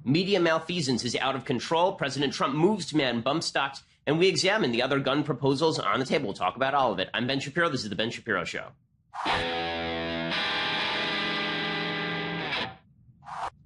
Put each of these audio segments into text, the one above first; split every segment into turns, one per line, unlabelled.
Media malfeasance is out of control. President Trump moves to ban bump stocks, and we examine the other gun proposals on the table. We'll talk about all of it. I'm Ben Shapiro. This is The Ben Shapiro Show.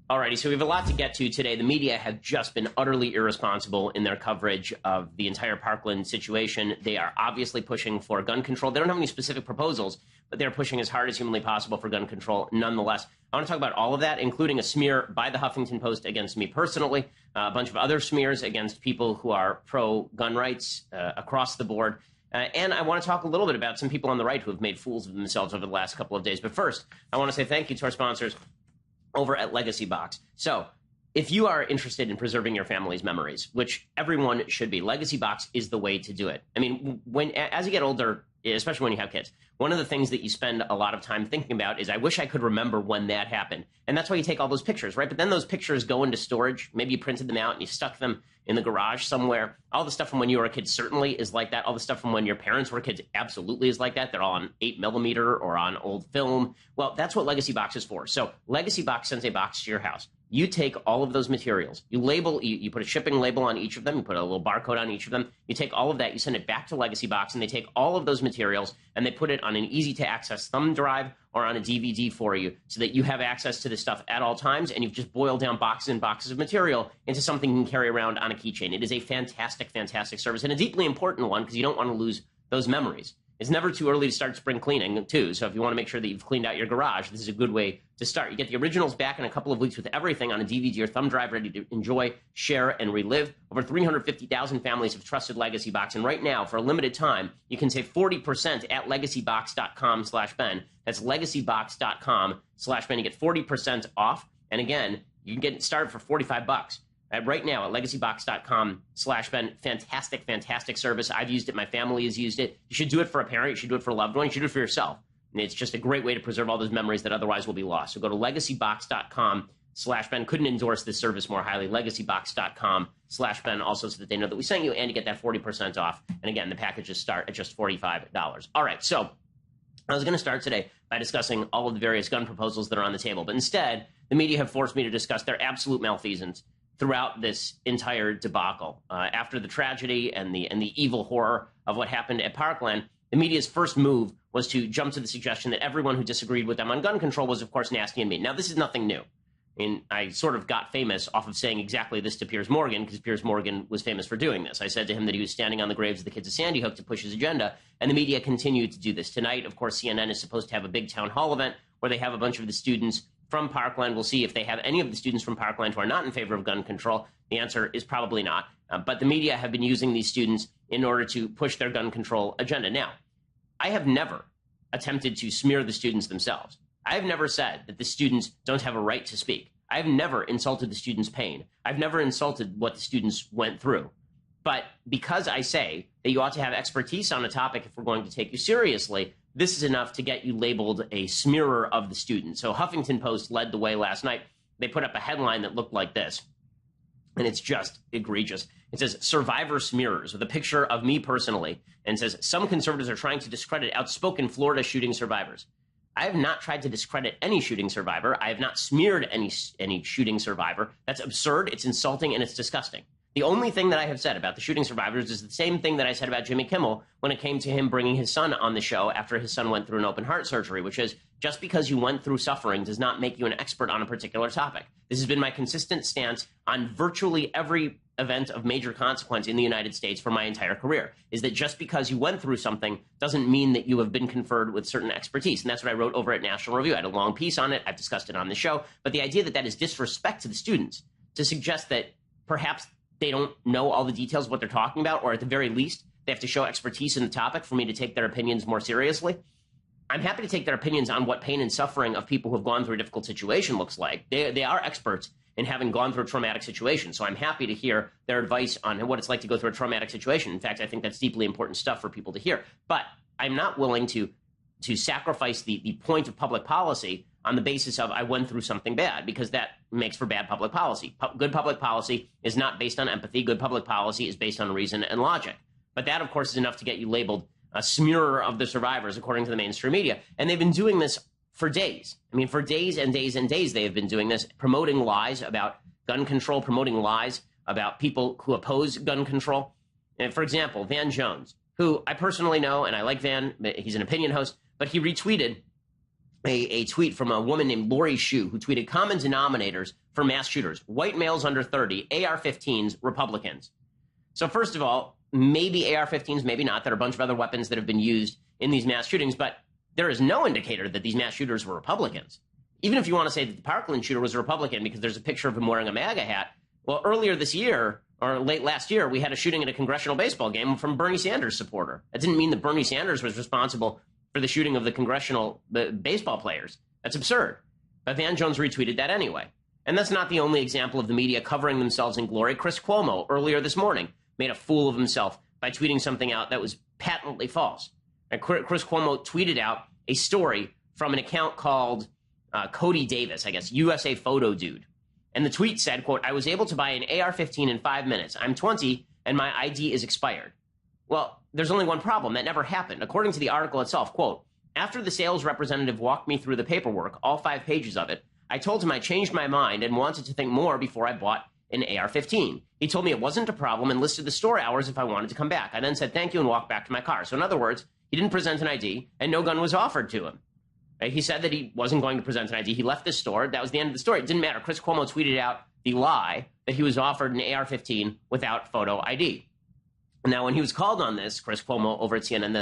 Alrighty, so we have a lot to get to today. The media have just been utterly irresponsible in their coverage of the entire Parkland situation. They are obviously pushing for gun control. They don't have any specific proposals, but they're pushing as hard as humanly possible for gun control nonetheless. I want to talk about all of that, including a smear by the Huffington Post against me personally, a bunch of other smears against people who are pro-gun rights across the board. And I want to talk a little bit about some people on the right who have made fools of themselves over the last couple of days. But first, I want to say thank you to our sponsors over at Legacy Box. So if you are interested in preserving your family's memories, which everyone should be, Legacy Box is the way to do it. I mean, as you get older, especially when you have kids, one of the things that you spend a lot of time thinking about is, I wish I could remember when that happened. And that's why you take all those pictures, right? But then those pictures go into storage. Maybe you printed them out and you stuck them in the garage somewhere. All the stuff from when you were a kid certainly is like that. All the stuff from when your parents were kids absolutely is like that. They're all on 8mm or on old film. Well, that's what Legacy Box is for. So Legacy Box sends a box to your house. You take all of those materials, you label, you put a shipping label on each of them, you put a little barcode on each of them, you take all of that, you send it back to Legacy Box, and they take all of those materials and they put it on an easy-to-access thumb drive or on a DVD for you so that you have access to this stuff at all times, and you've just boiled down boxes and boxes of material into something you can carry around on a keychain. It is a fantastic, fantastic service, and a deeply important one because you don't want to lose those memories. It's never too early to start spring cleaning, too. So if you want to make sure that you've cleaned out your garage, this is a good way to start. You get the originals back in a couple of weeks with everything on a DVD or thumb drive ready to enjoy, share, and relive. Over 350,000 families have trusted Legacy Box. And right now, for a limited time, you can save 40% at legacybox.com/Ben. That's legacybox.com/Ben. You get 40% off. And again, you can get started for $45. Right now at legacybox.com/Ben. Fantastic, fantastic service. I've used it. My family has used it. You should do it for a parent. You should do it for a loved one. You should do it for yourself. And it's just a great way to preserve all those memories that otherwise will be lost. So go to legacybox.com/Ben. Couldn't endorse this service more highly. Legacybox.com/Ben also so that they know that we sent you, and you get that 40% off. And again, the packages start at just $45. All right, so I was going to start today by discussing all of the various gun proposals that are on the table. But instead, the media have forced me to discuss their absolute malfeasance throughout this entire debacle. After the tragedy and the evil horror of what happened at Parkland, the media's first move was to jump to the suggestion that everyone who disagreed with them on gun control was, of course, nasty and mean. Now, this is nothing new. And I sort of got famous off of saying exactly this to Piers Morgan, because Piers Morgan was famous for doing this. I said to him that he was standing on the graves of the kids of Sandy Hook to push his agenda, and the media continued to do this. Tonight, of course, CNN is supposed to have a big town hall event where they have a bunch of the students from Parkland. We'll see if they have any of the students from Parkland who are not in favor of gun control. The answer is probably not. But the media have been using these students in order to push their gun control agenda. Now, I have never attempted to smear the students themselves. I have never said that the students don't have a right to speak. I have never insulted the students' pain. I've never insulted what the students went through. But because I say that you ought to have expertise on a topic if we're going to take you seriously, this is enough to get you labeled a smearer of the student. So Huffington Post led the way last night. They put up a headline that looked like this, and it's just egregious. It says, "Survivor Smearers," with a picture of me personally, and says, "Some conservatives are trying to discredit outspoken Florida shooting survivors." I have not tried to discredit any shooting survivor. I have not smeared any shooting survivor. That's absurd, it's insulting, and it's disgusting. The only thing that I have said about the shooting survivors is the same thing that I said about Jimmy Kimmel when it came to him bringing his son on the show after his son went through an open heart surgery, which is just because you went through suffering does not make you an expert on a particular topic. This has been my consistent stance on virtually every event of major consequence in the United States for my entire career, is that just because you went through something doesn't mean that you have been conferred with certain expertise. And that's what I wrote over at National Review. I had a long piece on it. I've discussed it on the show. But the idea that that is disrespect to the students, to suggest that perhaps they don't know all the details of what they're talking about, or at the very least, they have to show expertise in the topic for me to take their opinions more seriously. I'm happy to take their opinions on what pain and suffering of people who have gone through a difficult situation looks like. They are experts in having gone through a traumatic situation. So I'm happy to hear their advice on what it's like to go through a traumatic situation. In fact, I think that's deeply important stuff for people to hear. But I'm not willing to sacrifice the point of public policy on the basis of I went through something bad, because that makes for bad public policy. Good public policy is not based on empathy. Good public policy is based on reason and logic. But that, of course, is enough to get you labeled a smearer of the survivors, according to the mainstream media. And they've been doing this for days. I mean, for days and days and days, they have been doing this, promoting lies about gun control, promoting lies about people who oppose gun control. And for example, Van Jones, who I personally know, and I like Van, he's an opinion host, but he retweeted a tweet from a woman named Lori Shue, who tweeted common denominators for mass shooters: white males under 30, AR-15s, Republicans. So first of all, maybe AR-15s, maybe not. There are a bunch of other weapons that have been used in these mass shootings, but there is no indicator that these mass shooters were Republicans. Even if you want to say that the Parkland shooter was a Republican because there's a picture of him wearing a MAGA hat, well, earlier this year, or late last year, we had a shooting at a congressional baseball game from Bernie Sanders supporter. That didn't mean that Bernie Sanders was responsible for the shooting of the congressional baseball players. That's absurd. But Van Jones retweeted that anyway. And that's not the only example of the media covering themselves in glory. Chris Cuomo, earlier this morning, made a fool of himself by tweeting something out that was patently false. And Chris Cuomo tweeted out a story from an account called Cody Davis, I guess, USA Photo Dude. And the tweet said, quote, "I was able to buy an AR-15 in 5 minutes. I'm 20 and my ID is expired." Well, there's only one problem. That never happened. According to the article itself, quote, "After the sales representative walked me through the paperwork, all 5 pages of it, I told him I changed my mind and wanted to think more before I bought an AR-15. He told me it wasn't a problem and listed the store hours if I wanted to come back. I then said thank you and walked back to my car." So in other words, he didn't present an ID and no gun was offered to him. He said that he wasn't going to present an ID. He left the store. That was the end of the story. It didn't matter. Chris Cuomo tweeted out the lie that he was offered an AR-15 without photo ID. Now, when he was called on this, Chris Cuomo over at CNN,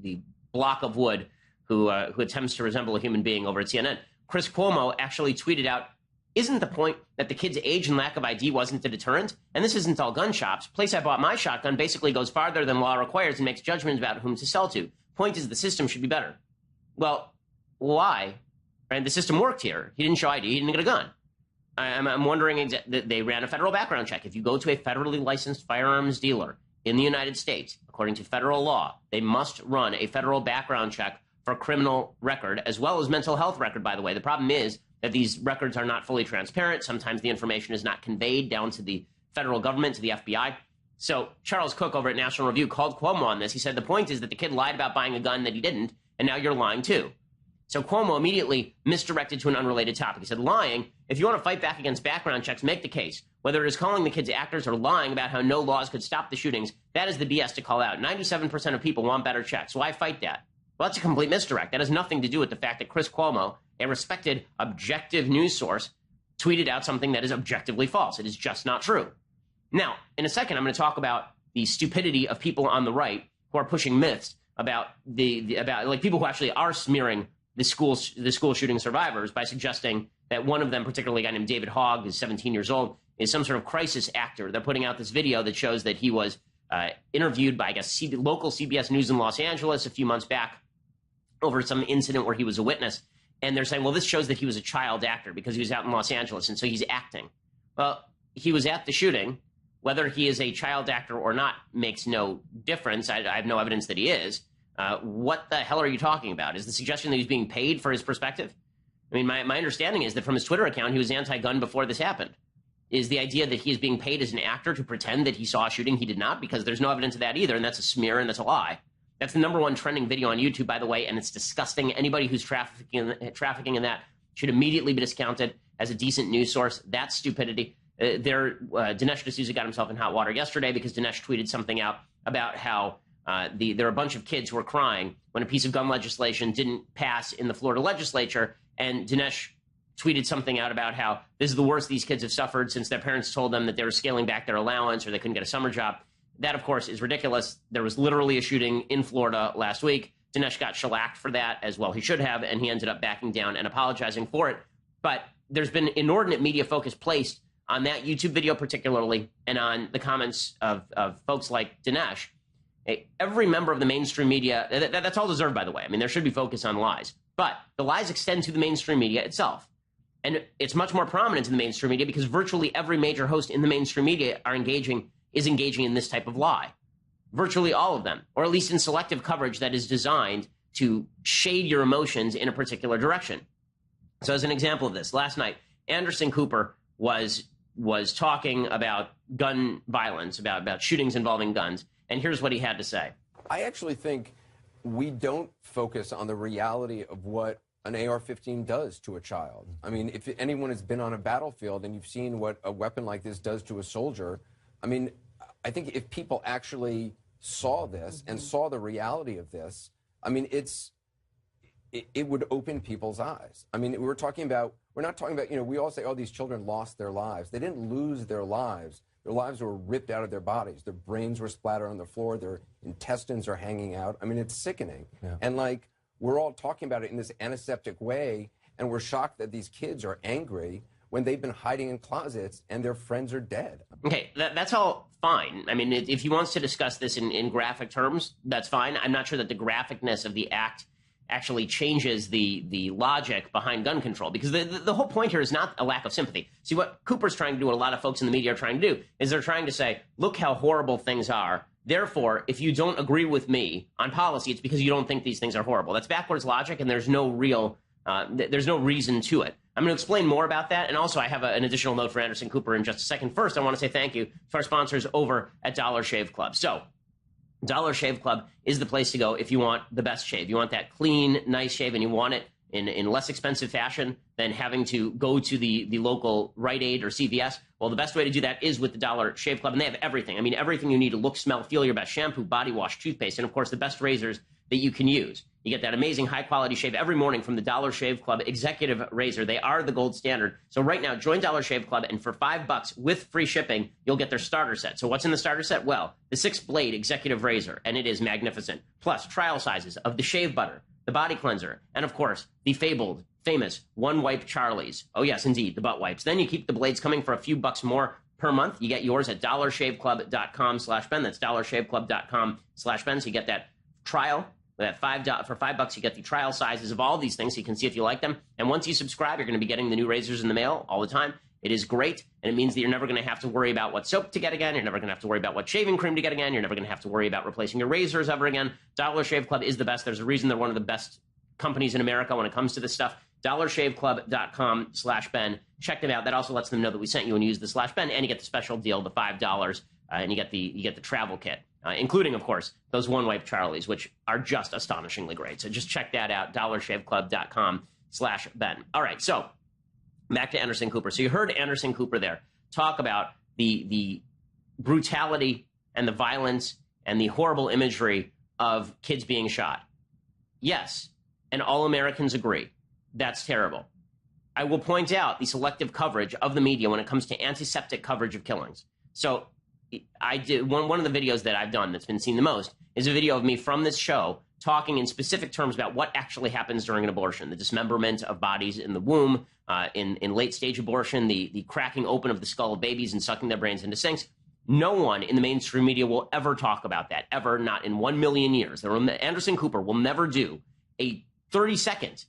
the block of wood who attempts to resemble a human being over at CNN, Chris Cuomo actually tweeted out, "Isn't the point that the kid's age and lack of ID wasn't a deterrent? And this isn't all gun shops. Place I bought my shotgun basically goes farther than law requires and makes judgments about whom to sell to. Point is the system should be better." Well, why? Right? The system worked here. He didn't show ID. He didn't get a gun. I'm wondering, they ran a federal background check. If you go to a federally licensed firearms dealer in the United States, according to federal law, they must run a federal background check for criminal record as well as mental health record, by the way. The problem is that these records are not fully transparent. Sometimes the information is not conveyed down to the federal government, to the FBI. So Charles Cook over at National Review called Cuomo on this. He said the point is that the kid lied about buying a gun that he didn't, and now you're lying too. So Cuomo immediately misdirected to an unrelated topic. He said, lying, if you want to fight back against background checks, make the case. Whether it is calling the kids actors or lying about how no laws could stop the shootings, that is the BS to call out. 97% of people want better checks. Why fight that? Well, that's a complete misdirect. That has nothing to do with the fact that Chris Cuomo, a respected, objective news source, tweeted out something that is objectively false. It is just not true. Now, in a second, I'm going to talk about the stupidity of people on the right who are pushing myths about about people who actually are smearing the school shooting survivors by suggesting that one of them, particularly a guy named David Hogg, who's 17 years old, is some sort of crisis actor. They're putting out this video that shows that he was interviewed by, I guess, local CBS News in Los Angeles a few months back over some incident where he was a witness. And they're saying, well, this shows that he was a child actor because he was out in Los Angeles, and so he's acting. Well, he was at the shooting. Whether he is a child actor or not makes no difference. I have no evidence that he is. What the hell are you talking about? Is the suggestion that he's being paid for his perspective? I mean, my understanding is that from his Twitter account, he was anti-gun before this happened. Is the idea that he is being paid as an actor to pretend that he saw a shooting he did not? Because there's no evidence of that either, and that's a smear and that's a lie. That's the #1 trending video on YouTube, by the way, and it's disgusting. Anybody who's trafficking in that should immediately be discounted as a decent news source. That's stupidity. Dinesh D'Souza got himself in hot water yesterday because Dinesh tweeted something out about how there are a bunch of kids who are crying when a piece of gun legislation didn't pass in the Florida legislature, and Dinesh tweeted something out about how this is the worst these kids have suffered since their parents told them that they were scaling back their allowance or they couldn't get a summer job. That, of course, is ridiculous. There was literally a shooting in Florida last week. Dinesh got shellacked for that, as well he should have, and he ended up backing down and apologizing for it. But there's been inordinate media focus placed on that YouTube video particularly and on the comments of folks like Dinesh. Every member of the mainstream media, that's all deserved, by the way. I mean, there should be focus on lies. But the lies extend to the mainstream media itself. And it's much more prominent in the mainstream media because virtually every major host in the mainstream media is engaging in this type of lie. Virtually all of them, or at least in selective coverage that is designed to shade your emotions in a particular direction. So as an example of this, last night, Anderson Cooper was talking about gun violence, about shootings involving guns. And here's what he had to say.
I actually think we don't focus on the reality of what an AR-15 does to a child. I mean, if anyone has been on a battlefield and you've seen what a weapon like this does to a soldier, I mean, I think if people actually saw this and saw the reality of this, I mean, it would open people's eyes. I mean, we're not talking about, you know, we all say, oh, these children lost their lives. They didn't lose their lives. Their lives were ripped out of their bodies. Their brains were splattered on the floor. Their intestines are hanging out. I mean, it's sickening. Yeah. And like, we're all talking about it in this antiseptic way, and we're shocked that these kids are angry when they've been hiding in closets and their friends are dead.
Okay, that's all fine. I mean, if he wants to discuss this in graphic terms, that's fine. I'm not sure that the graphicness of the act actually changes the logic behind gun control, because the whole point here is not a lack of sympathy. See, what Cooper's trying to do, what a lot of folks in the media are trying to do, is they're trying to say, look how horrible things are. Therefore, if you don't agree with me on policy, it's because you don't think these things are horrible. That's backwards logic, and there's no reason to it. I'm going to explain more about that, and also I have an additional note for Anderson Cooper in just a second. First, I want to say thank you to our sponsors over at Dollar Shave Club. So, Dollar Shave Club is the place to go if you want the best shave. You want that clean, nice shave, and you want it in less expensive fashion than having to go to the local Rite Aid or CVS. Well, the best way to do that is with the Dollar Shave Club, and they have everything. I mean, everything you need to look, smell, feel your best: shampoo, body wash, toothpaste, and of course the best razors that you can use. You get that amazing high-quality shave every morning from the Dollar Shave Club Executive Razor. They are the gold standard. So right now, join Dollar Shave Club, and for $5 with free shipping, you'll get their starter set. So what's in the starter set? Well, the 6-blade Executive Razor, and it is magnificent. Plus, trial sizes of the shave butter, the body cleanser, and of course, the fabled, famous one-wipe Charlies. Oh yes, indeed, the butt wipes. Then you keep the blades coming for a few bucks more per month. You get yours at dollarshaveclub.com/Ben. That's dollarshaveclub.com/Ben. So you get that trial. For $5, you get the trial sizes of all these things so you can see if you like them. And once you subscribe, you're going to be getting the new razors in the mail all the time. It is great, and it means that you're never going to have to worry about what soap to get again. You're never going to have to worry about what shaving cream to get again. You're never going to have to worry about replacing your razors ever again. Dollar Shave Club is the best. There's a reason they're one of the best companies in America when it comes to this stuff. dollarshaveclub.com/Ben. Check them out. That also lets them know that we sent you and use the /Ben, and you get the special deal, the $5, and you get the travel kit. Including, of course, those one-wipe Charlies, which are just astonishingly great. So just check that out, dollarshaveclub.com/Ben. All right, so back to Anderson Cooper. So you heard Anderson Cooper there talk about the brutality and the violence and the horrible imagery of kids being shot. Yes, and all Americans agree. That's terrible. I will point out the selective coverage of the media when it comes to antiseptic coverage of killings. So I did one of the videos that I've done that's been seen the most is a video of me from this show talking in specific terms about what actually happens during an abortion: the dismemberment of bodies in the womb, in late stage abortion, the cracking open of the skull of babies and sucking their brains into sinks. No one in the mainstream media will ever talk about that, ever, not in 1 million years. Anderson Cooper will never do a 30-second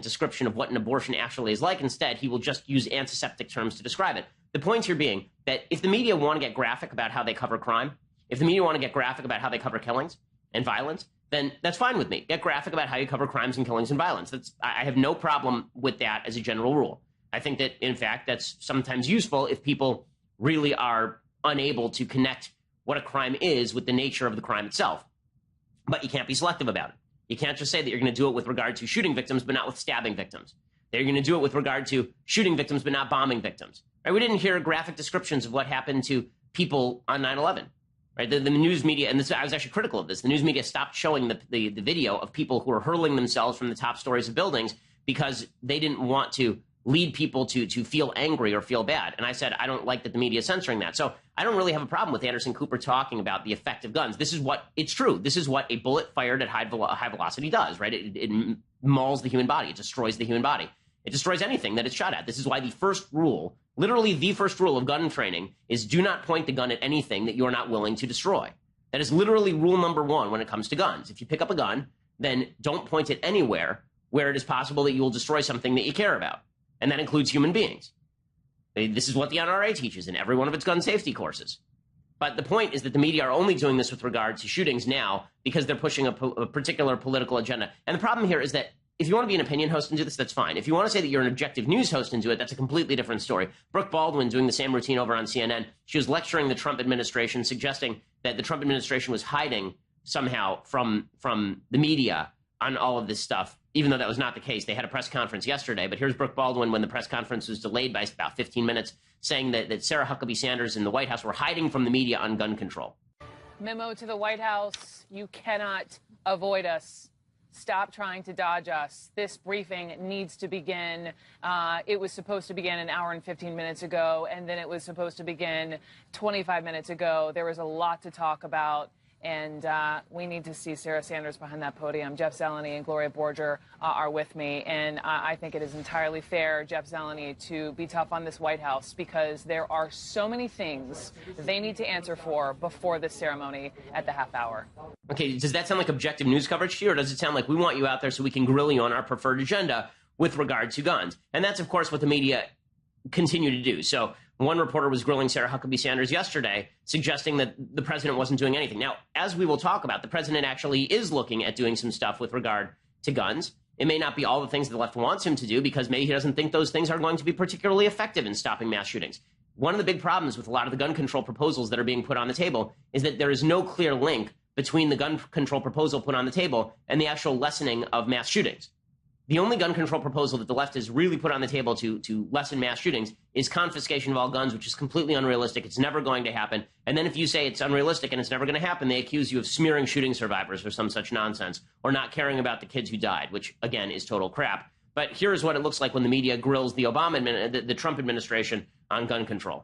description of what an abortion actually is like. Instead, he will just use antiseptic terms to describe it. The point here being that if the media want to get graphic about how they cover crime, if the media want to get graphic about how they cover killings and violence, then that's fine with me. Get graphic about how you cover crimes and killings and violence. I have no problem with that as a general rule. I think that, in fact, that's sometimes useful if people really are unable to connect what a crime is with the nature of the crime itself. But you can't be selective about it. You can't just say that you're going to do it with regard to shooting victims but not with stabbing victims. That you're going to do it with regard to shooting victims but not bombing victims. Right? We didn't hear graphic descriptions of what happened to people on 9/11. Right? The news media, and I was actually critical of this, the news media stopped showing the video of people who were hurling themselves from the top stories of buildings because they didn't want to lead people to feel angry or feel bad. And I said, I don't like that the media is censoring that. So I don't really have a problem with Anderson Cooper talking about the effect of guns. This is what, it's true, this is what a bullet fired at high velocity does, right? It mauls the human body. It destroys the human body. It destroys anything that it's shot at. This is why the first rule, literally the first rule of gun training, is do not point the gun at anything that you're not willing to destroy. That is literally rule number one when it comes to guns. If you pick up a gun, then don't point it anywhere where it is possible that you will destroy something that you care about. And that includes human beings. This is what the NRA teaches in every one of its gun safety courses. But the point is that the media are only doing this with regard to shootings now because they're pushing a particular political agenda. And the problem here is that if you want to be an opinion host and do this, that's fine. If you want to say that you're an objective news host and do it, that's a completely different story. Brooke Baldwin doing the same routine over on CNN. She was lecturing the Trump administration, suggesting that the Trump administration was hiding somehow from the media on all of this stuff. even though that was not the case. They had a press conference yesterday, but here's Brooke Baldwin when the press conference was delayed by about 15 minutes, saying that Sarah Huckabee Sanders and the White House were hiding from the media on gun control.
Memo to the White House, you cannot avoid us. Stop trying to dodge us. This briefing needs to begin. It was supposed to begin an hour and 15 minutes ago, and then it was supposed to begin 25 minutes ago. There was a lot to talk about. And we need to see Sarah Sanders behind that podium. Jeff Zeleny and Gloria Borger are with me. And I think it is entirely fair, Jeff Zeleny, to be tough on this White House because there are so many things they need to answer for before this ceremony at the half hour.
Okay, does that sound like objective news coverage to you, or does it sound like we want you out there so we can grill you on our preferred agenda with regard to guns? And that's, of course, what the media continue to do. So one reporter was grilling Sarah Huckabee Sanders yesterday, suggesting that the president wasn't doing anything. Now, as we will talk about, the president actually is looking at doing some stuff with regard to guns. It may not be all the things the left wants him to do because maybe he doesn't think those things are going to be particularly effective in stopping mass shootings. One of the big problems with a lot of the gun control proposals that are being put on the table is that there is no clear link between the gun control proposal put on the table and the actual lessening of mass shootings. The only gun control proposal that the left has really put on the table to lessen mass shootings is confiscation of all guns, which is completely unrealistic. It's never going to happen. And then if you say it's unrealistic and it's never going to happen, they accuse you of smearing shooting survivors or some such nonsense, or not caring about the kids who died, which, again, is total crap. But here's what it looks like when the media grills the the Trump administration on gun control.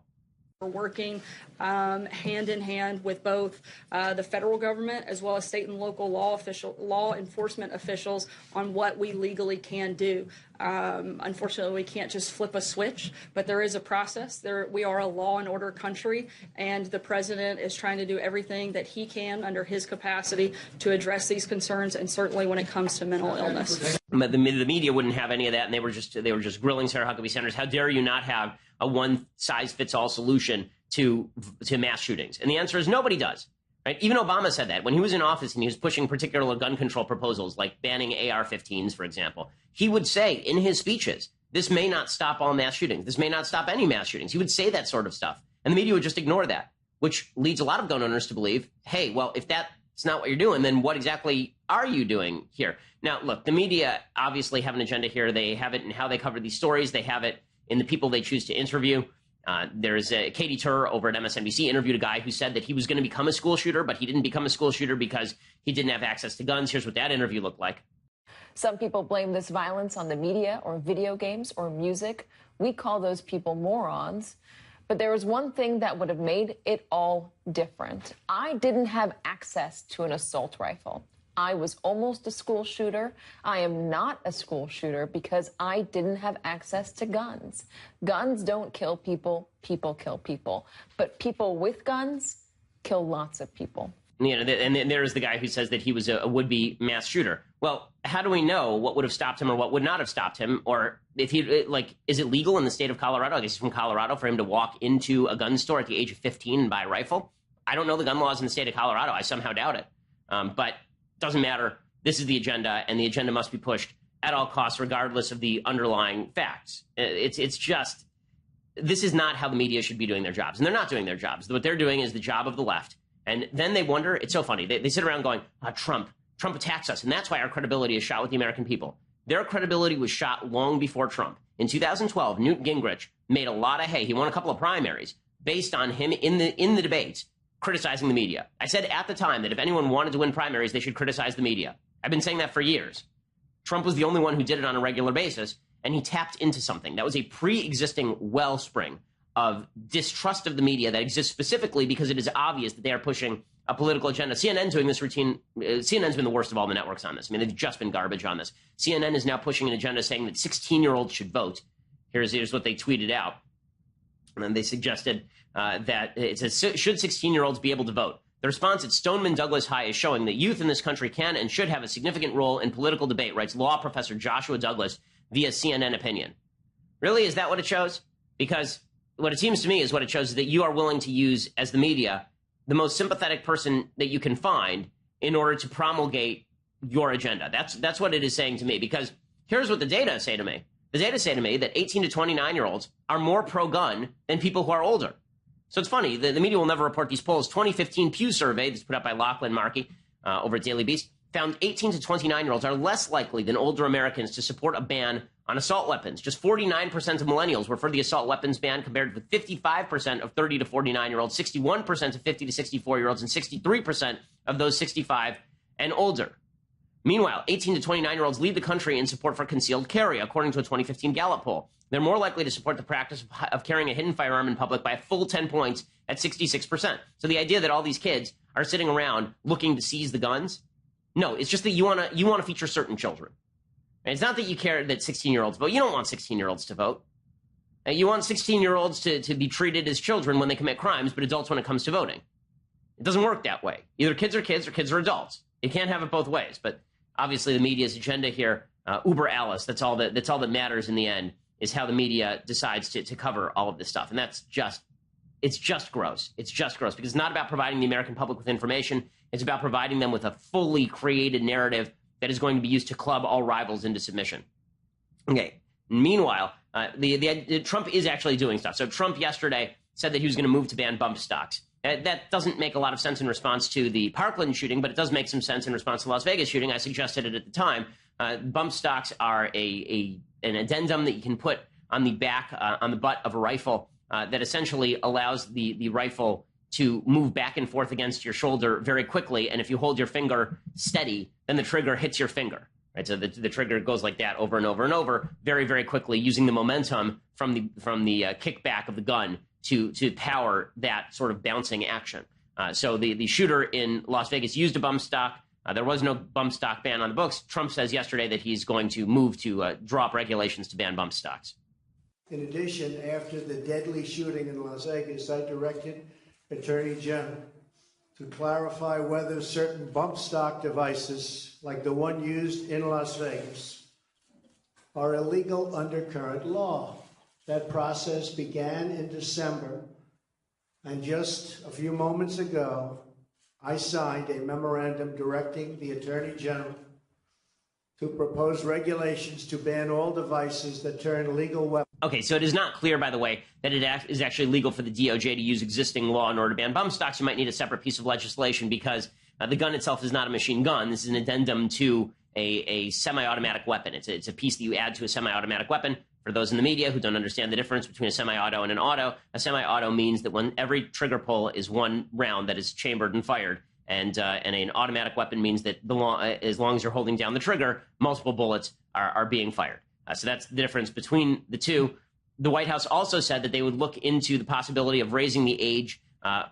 We're working hand in hand with both the federal government as well as state and local law enforcement officials on what we legally can do. Unfortunately, we can't just flip a switch, but there is a process. We are a law and order country, and the president is trying to do everything that he can under his capacity to address these concerns, and certainly when it comes to mental illness.
But the media wouldn't have any of that, and they were just grilling Sarah Huckabee Sanders. How dare you not have a one-size-fits-all solution to mass shootings? And the answer is nobody does. Right? Even Obama said that when he was in office and he was pushing particular gun control proposals like banning AR-15s, for example. He would say in his speeches, this may not stop all mass shootings. This may not stop any mass shootings. He would say that sort of stuff. And the media would just ignore that, which leads a lot of gun owners to believe, hey, well, if that's not what you're doing, then what exactly are you doing here? Now, look, the media obviously have an agenda here. They have it in how they cover these stories. They have it in the people they choose to interview. There's Katie Tur over at MSNBC interviewed a guy who said that he was going to become a school shooter, but he didn't become a school shooter because he didn't have access to guns. Here's what that interview looked like.
Some people blame this violence on the media or video games or music. We call those people morons. But there was one thing that would have made it all different. I didn't have access to an assault rifle. I was almost a school shooter. I am not a school shooter because I didn't have access to guns. Guns don't kill people. People kill people. But people with guns kill lots of people.
You know, and then there's the guy who says that he was a would-be mass shooter. Well, how do we know what would have stopped him or what would not have stopped him? Or if he, is it legal in the state of Colorado, I guess he's from Colorado, for him to walk into a gun store at the age of 15 and buy a rifle? I don't know the gun laws in the state of Colorado. I somehow doubt it. But doesn't matter. This is the agenda, and the agenda must be pushed at all costs, regardless of the underlying facts. It's just, this is not how the media should be doing their jobs. And they're not doing their jobs. What they're doing is the job of the left. And then they wonder, it's so funny, they sit around going, Trump attacks us, and that's why our credibility is shot with the American people. Their credibility was shot long before Trump. In 2012, Newt Gingrich made a lot of hay. He won a couple of primaries based on him in the debates criticizing the media. I said at the time that if anyone wanted to win primaries, they should criticize the media. I've been saying that for years. Trump was the only one who did it on a regular basis, and he tapped into something. That was a pre-existing wellspring of distrust of the media that exists specifically because it is obvious that they are pushing a political agenda. CNN's doing this routine. CNN's been the worst of all the networks on this. I mean, they've just been garbage on this. CNN is now pushing an agenda saying that 16-year-olds should vote. Here's what they tweeted out. And then they suggested that it says, should 16-year-olds be able to vote? The response at Stoneman Douglas High is showing that youth in this country can and should have a significant role in political debate, writes law professor Joshua Douglas via CNN Opinion. Really? Is that what it shows? Because what it seems to me is what it shows is that you are willing to use, as the media, the most sympathetic person that you can find in order to promulgate your agenda. That's what it is saying to me, because here's what the data say to me. The data say to me that 18 to 29-year-olds are more pro-gun than people who are older. So it's funny, the media will never report these polls. 2015 Pew survey that's put out by Lachlan Markey over at Daily Beast found 18 to 29-year-olds are less likely than older Americans to support a ban on assault weapons. Just 49% of millennials were for the assault weapons ban, compared with 55% of 30 to 49-year-olds, 61% of 50 to 64-year-olds, and 63% of those 65 and older. Meanwhile, 18 to 29-year-olds lead the country in support for concealed carry, according to a 2015 Gallup poll. They're more likely to support the practice of carrying a hidden firearm in public by a full 10 points at 66%. So the idea that all these kids are sitting around looking to seize the guns, no, it's just that you want to feature certain children. And it's not that you care that 16-year-olds vote. You don't want 16-year-olds to vote. You want 16-year-olds to be treated as children when they commit crimes, but adults when it comes to voting. It doesn't work that way. Either kids are kids or kids are adults. You can't have it both ways. But obviously the media's agenda here, uber alles, that's all that matters in the end, is how the media decides to cover all of this stuff. And it's just gross. It's just gross, because it's not about providing the American public with information. It's about providing them with a fully created narrative that is going to be used to club all rivals into submission. Okay. Meanwhile, Trump is actually doing stuff. So Trump yesterday said that he was going to move to ban bump stocks. That doesn't make a lot of sense in response to the Parkland shooting, but it does make some sense in response to the Las Vegas shooting. I suggested it at the time. Bump stocks are an addendum that you can put on the back, on the butt of a rifle, that essentially allows the rifle to move back and forth against your shoulder very quickly. And if you hold your finger steady, then the trigger hits your finger. Right? So the trigger goes like that over and over and over very, very quickly, using the momentum from the kickback of the gun to power that sort of bouncing action. So the shooter in Las Vegas used a bump stock. There was no bump stock ban on the books. Trump says yesterday that he's going to move to drop regulations to ban bump stocks.
In addition, after the deadly shooting in Las Vegas, I directed Attorney General to clarify whether certain bump stock devices, like the one used in Las Vegas, are illegal under current law. That process began in December, and just a few moments ago, I signed a memorandum directing the Attorney General to propose regulations to ban all devices that turn legal weapons.
Okay, so it is not clear, by the way, that it is actually legal for the DOJ to use existing law in order to ban bump stocks. You might need a separate piece of legislation, because the gun itself is not a machine gun. This is an addendum to a semi-automatic weapon. It's a piece that you add to a semi-automatic weapon. For those in the media who don't understand the difference between a semi-auto and an auto, a semi-auto means that when every trigger pull is one round that is chambered and fired. And an automatic weapon means that as long as you're holding down the trigger, multiple bullets are being fired. So that's the difference between the two. The White House also said that they would look into the possibility of raising the age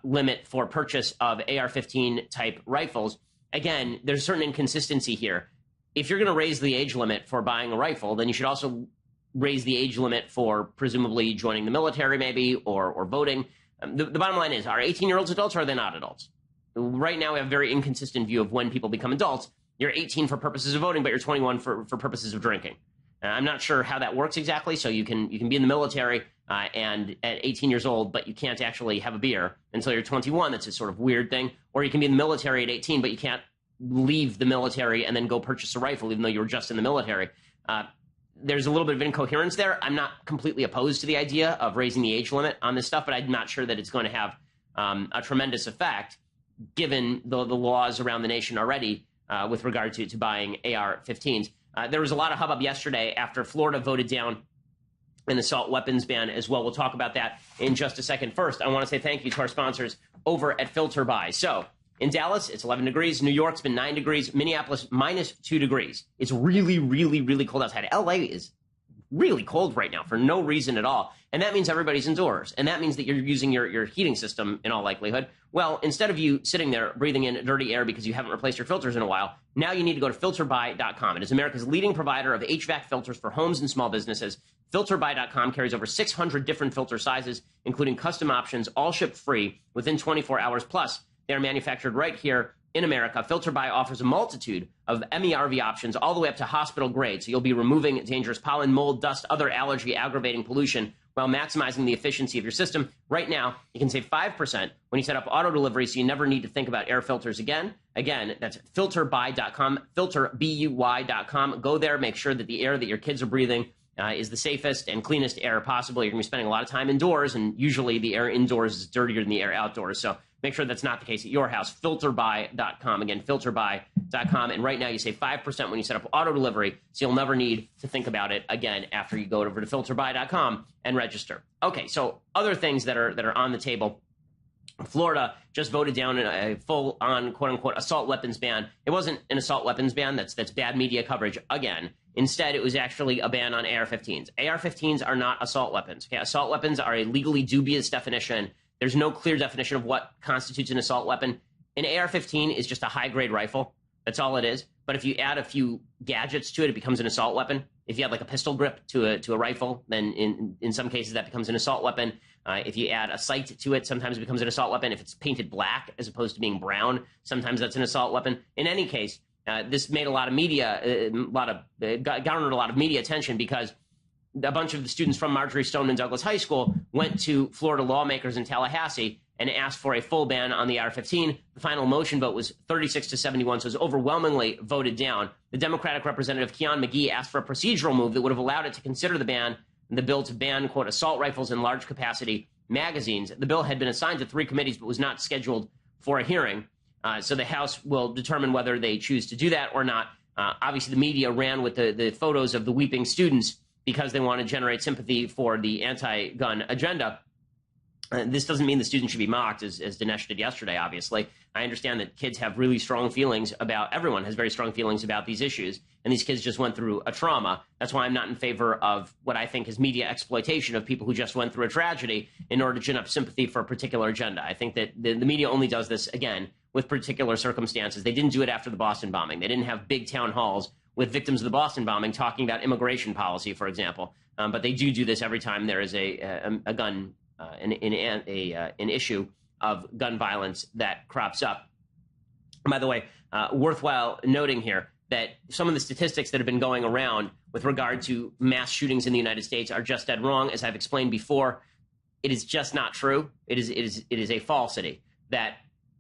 limit for purchase of AR-15 type rifles. Again, there's a certain inconsistency here. If you're going to raise the age limit for buying a rifle, then you should also raise the age limit for presumably joining the military, maybe, or voting. The bottom line is, are 18-year-olds adults or are they not adults? Right now, we have a very inconsistent view of when people become adults. You're 18 for purposes of voting, but you're 21 for purposes of drinking. I'm not sure how that works exactly. So you can be in the military and at 18 years old, but you can't actually have a beer until you're 21. That's a sort of weird thing. Or you can be in the military at 18, but you can't leave the military and then go purchase a rifle, even though you were just in the military. There's a little bit of incoherence there. I'm not completely opposed to the idea of raising the age limit on this stuff, but I'm not sure that it's going to have a tremendous effect, given the laws around the nation already with regard to buying AR-15s. There was a lot of hubbub yesterday after Florida voted down an assault weapons ban as well. We'll talk about that in just a second. First, I want to say thank you to our sponsors over at Filter By. So in Dallas, it's 11 degrees. New York's been 9 degrees. Minneapolis, -2 degrees. It's really, really, really cold outside. LA is really cold right now for no reason at all. And that means everybody's indoors. And that means that you're using your heating system in all likelihood. Well, instead of you sitting there breathing in dirty air because you haven't replaced your filters in a while, now you need to go to filterby.com. It is America's leading provider of HVAC filters for homes and small businesses. Filterby.com carries over 600 different filter sizes, including custom options, all shipped free within 24 hours. Plus, they're manufactured right here in America. FilterBy offers a multitude of MERV options all the way up to hospital grade. So you'll be removing dangerous pollen, mold, dust, other allergy-aggravating pollution while maximizing the efficiency of your system. Right now, you can save 5% when you set up auto delivery, so you never need to think about air filters again. Again, that's filterby.com, filterbuy.com. Go there, make sure that the air that your kids are breathing is the safest and cleanest air possible. You're going to be spending a lot of time indoors, and usually the air indoors is dirtier than the air outdoors. So Make sure that's not the case at your house. Filterby.com. Again, filterby.com. And right now you save 5% when you set up auto delivery, so you'll never need to think about it again after you go over to filterby.com and register. Okay, so other things that are on the table. Florida just voted down a full-on, quote-unquote, assault weapons ban. It wasn't an assault weapons ban. That's bad media coverage again. Instead, it was actually a ban on AR-15s. AR-15s are not assault weapons. Okay? Assault weapons are a legally dubious definition. There's no clear definition of what constitutes an assault weapon. An AR-15 is just a high-grade rifle. That's all it is. But if you add a few gadgets to it, it becomes an assault weapon. If you add like a pistol grip to a rifle, then in some cases that becomes an assault weapon. If you add a sight to it, sometimes it becomes an assault weapon. If it's painted black as opposed to being brown, sometimes that's an assault weapon. In any case, this made a lot of media, garnered a lot of media attention because a bunch of the students from Marjorie Stoneman Douglas High School went to Florida lawmakers in Tallahassee and asked for a full ban on the AR-15. The final motion vote was 36-71, so it was overwhelmingly voted down. The Democratic Representative Keon McGee asked for a procedural move that would have allowed it to consider the bill to ban, quote, assault rifles and large capacity magazines. The bill had been assigned to 3 committees but was not scheduled for a hearing. So the House will determine whether they choose to do that or not. Obviously, the media ran with the photos of the weeping students because they want to generate sympathy for the anti-gun agenda. This doesn't mean the students should be mocked, as Dinesh did yesterday, obviously. I understand that kids have really strong feelings about, everyone has very strong feelings about these issues, and these kids just went through a trauma. That's why I'm not in favor of what I think is media exploitation of people who just went through a tragedy in order to gin up sympathy for a particular agenda. I think that the media only does this, again, with particular circumstances. They didn't do it after the Boston bombing. They didn't have big town halls with victims of the Boston bombing talking about immigration policy, for example. But they do this every time there is a gun an issue of gun violence that crops up. By the way, worthwhile noting here that some of the statistics that have been going around with regard to mass shootings in the United States are just dead wrong. As I've explained before, it is just not true. It is a falsity that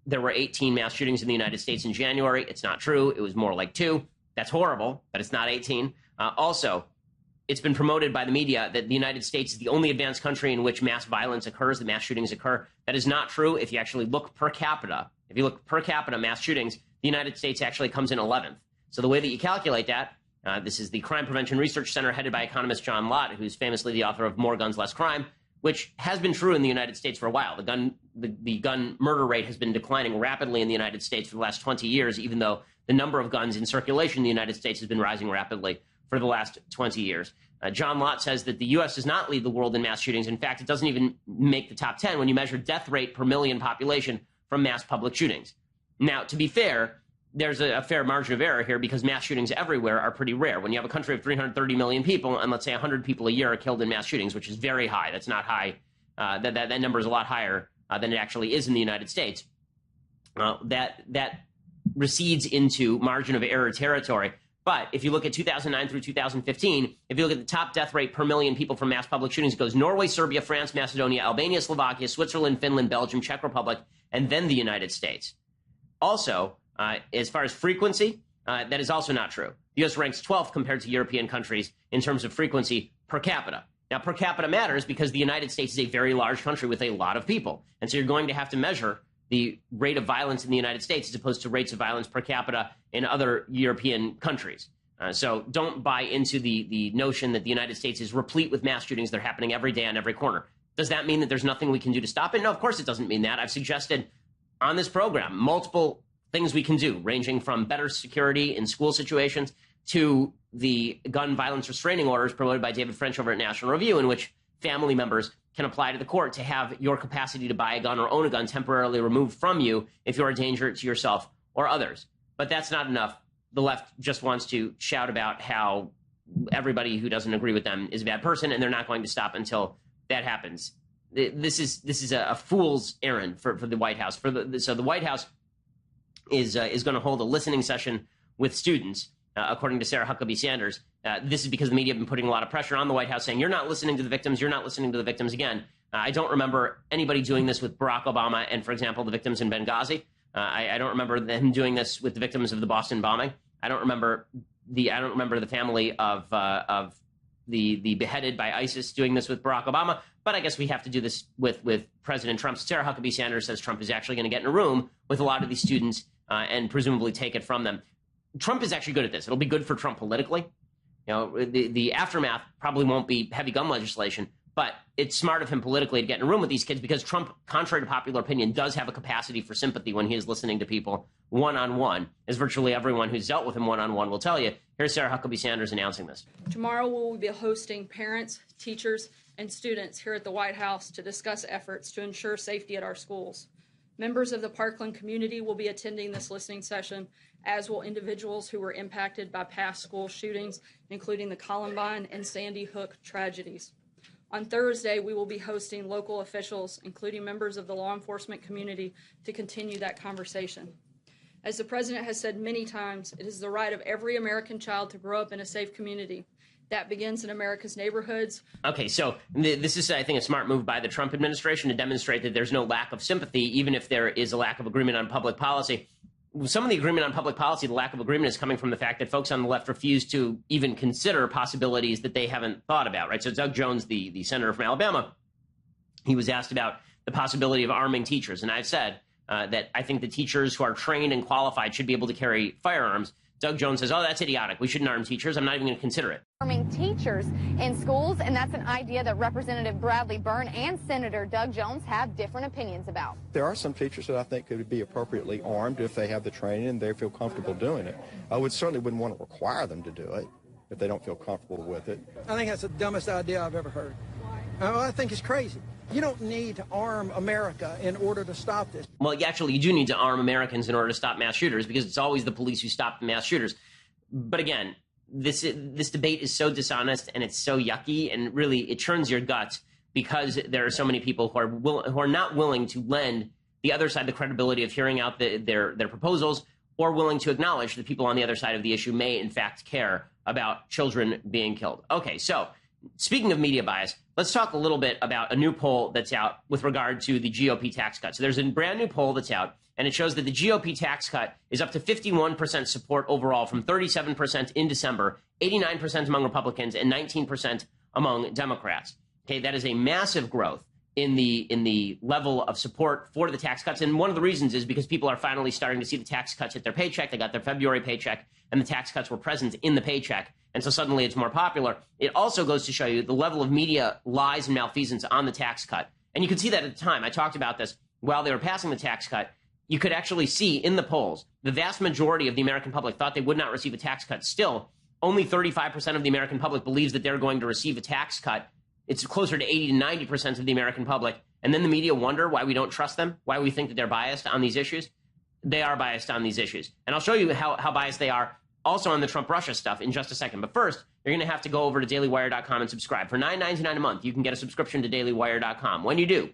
there were 18 mass shootings in the United States in January. It's not true. It was more like 2. That's horrible, but it's not 18. Also, it's been promoted by the media that the United States is the only advanced country in which mass violence occurs, the mass shootings occur. That is not true. If you actually look per capita, mass shootings, the United States actually comes in 11th. So the way that you calculate that, this is the Crime Prevention Research Center headed by economist John Lott, who's famously the author of More Guns, Less Crime, which has been true in the United States for a while. The gun murder rate has been declining rapidly in the United States for the last 20 years, even though the number of guns in circulation in the United States has been rising rapidly for the last 20 years. John Lott says that the U.S. does not lead the world in mass shootings. In fact, it doesn't even make the top 10 when you measure death rate per million population from mass public shootings. Now, to be fair, there's a fair margin of error here because mass shootings everywhere are pretty rare. When you have a country of 330 million people and let's say 100 people a year are killed in mass shootings, which is very high. That's not high. That number is a lot higher than it actually is in the United States. That recedes into margin of error territory. But if you look at 2009 through 2015, if you look at the top death rate per million people from mass public shootings, it goes Norway, Serbia, France, Macedonia, Albania, Slovakia, Switzerland, Finland, Belgium, Czech Republic, and then the United States. Also, as far as frequency, that is also not true. The U.S. ranks 12th compared to European countries in terms of frequency per capita. Now, per capita matters because the United States is a very large country with a lot of people. And so you're going to have to measure the rate of violence in the United States as opposed to rates of violence per capita in other European countries. So don't buy into the notion that the United States is replete with mass shootings. They're happening every day on every corner. Does that mean that there's nothing we can do to stop it? No, of course it doesn't mean that. I've suggested on this program multiple things we can do, ranging from better security in school situations to the gun violence restraining orders promoted by David French over at National Review, in which family members can apply to the court to have your capacity to buy a gun or own a gun temporarily removed from you if you're a danger to yourself or others. But that's not enough. The left just wants to shout about how everybody who doesn't agree with them is a bad person, and they're not going to stop until that happens. This is a fool's errand for the White House. So the White House is going to hold a listening session with students, according to Sarah Huckabee Sanders. This is because the media have been putting a lot of pressure on the White House, saying, you're not listening to the victims, you're not listening to the victims. Again, I don't remember anybody doing this with Barack Obama and, for example, the victims in Benghazi. I don't remember them doing this with the victims of the Boston bombing. I don't remember the family of the beheaded by ISIS doing this with Barack Obama, but I guess we have to do this with President Trump. Sarah Huckabee Sanders says Trump is actually going to get in a room with a lot of these students and presumably take it from them. Trump is actually good at this. It'll be good for Trump politically. You know, the aftermath probably won't be heavy gun legislation, but it's smart of him politically to get in a room with these kids because Trump, contrary to popular opinion, does have a capacity for sympathy when he is listening to people one-on-one, as virtually everyone who's dealt with him one-on-one will tell you. Here's Sarah Huckabee Sanders announcing this.
Tomorrow we will be hosting parents, teachers, and students here at the White House to discuss efforts to ensure safety at our schools. Members of the Parkland community will be attending this listening session, as will individuals who were impacted by past school shootings, including the Columbine and Sandy Hook tragedies. On Thursday, we will be hosting local officials, including members of the law enforcement community, to continue that conversation. As the president has said many times, it is the right of every American child to grow up in a safe community. That begins in America's neighborhoods.
Okay, so this is, I think, a smart move by the Trump administration to demonstrate that there's no lack of sympathy, even if there is a lack of agreement on public policy. Some of the agreement on public policy, the lack of agreement, is coming from the fact that folks on the left refuse to even consider possibilities that they haven't thought about, right? So Doug Jones, the senator from Alabama, he was asked about the possibility of arming teachers. And I've said that I think the teachers who are trained and qualified should be able to carry firearms. Doug Jones says, oh, that's idiotic. We shouldn't arm teachers. I'm not even going to consider it.
Arming teachers in schools, and that's an idea that Representative Bradley Byrne and Senator Doug Jones have different opinions about.
There are some teachers that I think could be appropriately armed if they have the training and they feel comfortable doing it. I certainly wouldn't want to require them to do it if they don't feel comfortable with it.
I think that's the dumbest idea I've ever heard. I think it's crazy. You don't need to arm America in order to stop this.
Well, actually, you do need to arm Americans in order to stop mass shooters because it's always the police who stop the mass shooters. But again, this debate is so dishonest and it's so yucky, and really it churns your guts because there are so many people who are not willing to lend the other side the credibility of hearing out their proposals, or willing to acknowledge that people on the other side of the issue may in fact care about children being killed. Okay, so speaking of media bias, let's talk a little bit about a new poll that's out with regard to the GOP tax cut. So there's a brand new poll that's out, and it shows that the GOP tax cut is up to 51% support overall from 37% in December, 89% among Republicans, and 19% among Democrats. Okay, that is a massive growth in the level of support for the tax cuts. And one of the reasons is because people are finally starting to see the tax cuts hit their paycheck. They got their February paycheck, and the tax cuts were present in the paycheck. And so suddenly it's more popular. It also goes to show you the level of media lies and malfeasance on the tax cut. And you could see that at the time. I talked about this while they were passing the tax cut. You could actually see in the polls, the vast majority of the American public thought they would not receive a tax cut. Still, only 35% of the American public believes that they're going to receive a tax cut. It's closer to 80 to 90% of the American public. And then the media wonder why we don't trust them, why we think that they're biased on these issues. They are biased on these issues. And I'll show you how biased they are also on the Trump-Russia stuff in just a second. But first, you're going to have to go over to dailywire.com and subscribe. For $9.99 a month, you can get a subscription to dailywire.com. When you do,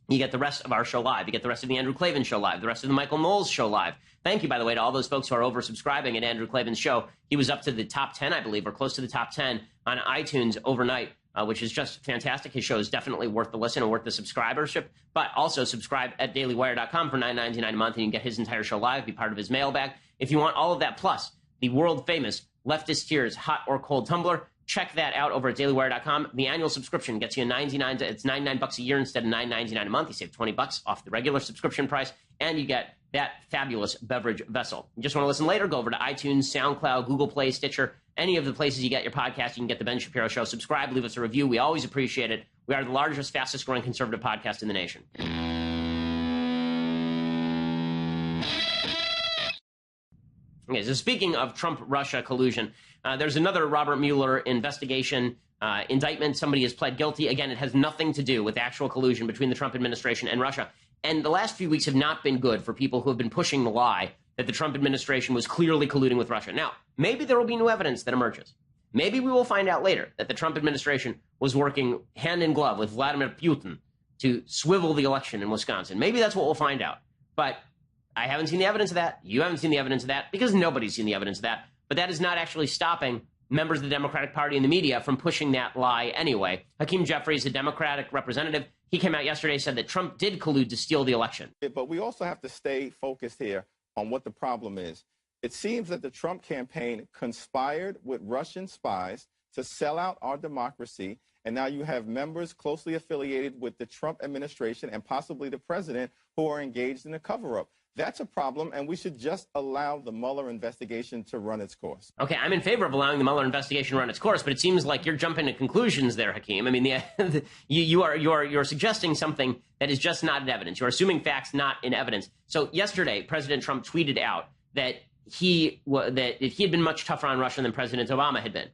you get the rest of our show live. You get the rest of the Andrew Klavan show live, the rest of the Michael Knowles show live. Thank you, by the way, to all those folks who are over-subscribing at Andrew Klavan's show. He was up to the top 10, I believe, or close to the top 10 on iTunes overnight, which is just fantastic. His show is definitely worth the listen and worth the subscribership. But also subscribe at dailywire.com for $9.99 a month, and you can get his entire show live, be part of his mailbag. If you want all of that, plus the world-famous Leftist Tears hot or cold tumbler, check that out over at dailywire.com. The annual subscription gets you it's $99 a year instead of $9.99 a month. You save $20 off the regular subscription price, and you get that fabulous beverage vessel. You just want to listen later? Go over to iTunes, SoundCloud, Google Play, Stitcher, any of the places you get your podcast. You can get the Ben Shapiro Show. Subscribe, leave us a review. We always appreciate it. We are the largest, fastest-growing conservative podcast in the nation. Okay, so speaking of Trump-Russia collusion, there's another Robert Mueller investigation indictment. Somebody has pled guilty. Again, it has nothing to do with actual collusion between the Trump administration and Russia. And the last few weeks have not been good for people who have been pushing the lie that the Trump administration was clearly colluding with Russia. Now, maybe there will be new evidence that emerges. Maybe we will find out later that the Trump administration was working hand in glove with Vladimir Putin to swivel the election in Wisconsin. Maybe that's what we'll find out. But I haven't seen the evidence of that. You haven't seen the evidence of that because nobody's seen the evidence of that. But that is not actually stopping members of the Democratic Party and the media from pushing that lie anyway. Hakeem Jeffries, a Democratic representative, he came out yesterday, said that Trump did collude to steal the election.
But we also have to stay focused here on what the problem is. It seems that the Trump campaign conspired with Russian spies
to sell out our democracy. And now you have members closely affiliated with the Trump administration and possibly the president who are engaged in a cover-up. That's a problem, and we should just allow the Mueller investigation to run its course.
Okay, I'm in favor of allowing the Mueller investigation to run its course, but it seems like you're jumping to conclusions there, Hakeem. I mean, you're suggesting something that is just not in evidence. You're assuming facts not in evidence. So yesterday, President Trump tweeted out that he had been much tougher on Russia than President Obama had been.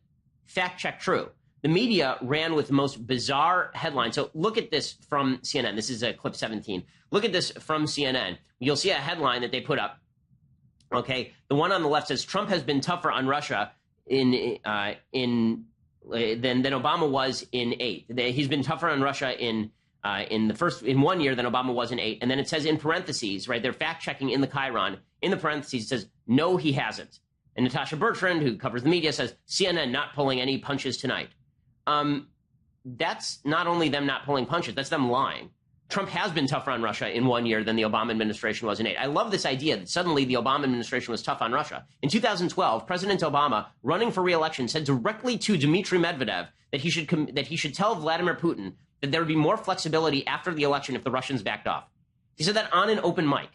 Fact check true. The media ran with the most bizarre headlines. So look at this from CNN. This is clip 17. Look at this from CNN. You'll see a headline that they put up. Okay, the one on the left says Trump has been tougher on Russia than Obama was in 8. He's been tougher on Russia in 1 year than Obama was in 8. And then it says in parentheses, right? They're fact checking in the Chiron. In the parentheses, it says no, he hasn't. And Natasha Bertrand, who covers the media, says CNN not pulling any punches tonight. That's not only them not pulling punches, that's them lying. Trump has been tougher on Russia in 1 year than the Obama administration was in 8. I love this idea that suddenly the Obama administration was tough on Russia. In 2012, President Obama, running for re-election, said directly to Dmitry Medvedev that he should tell Vladimir Putin that there would be more flexibility after the election if the Russians backed off. He said that on an open mic.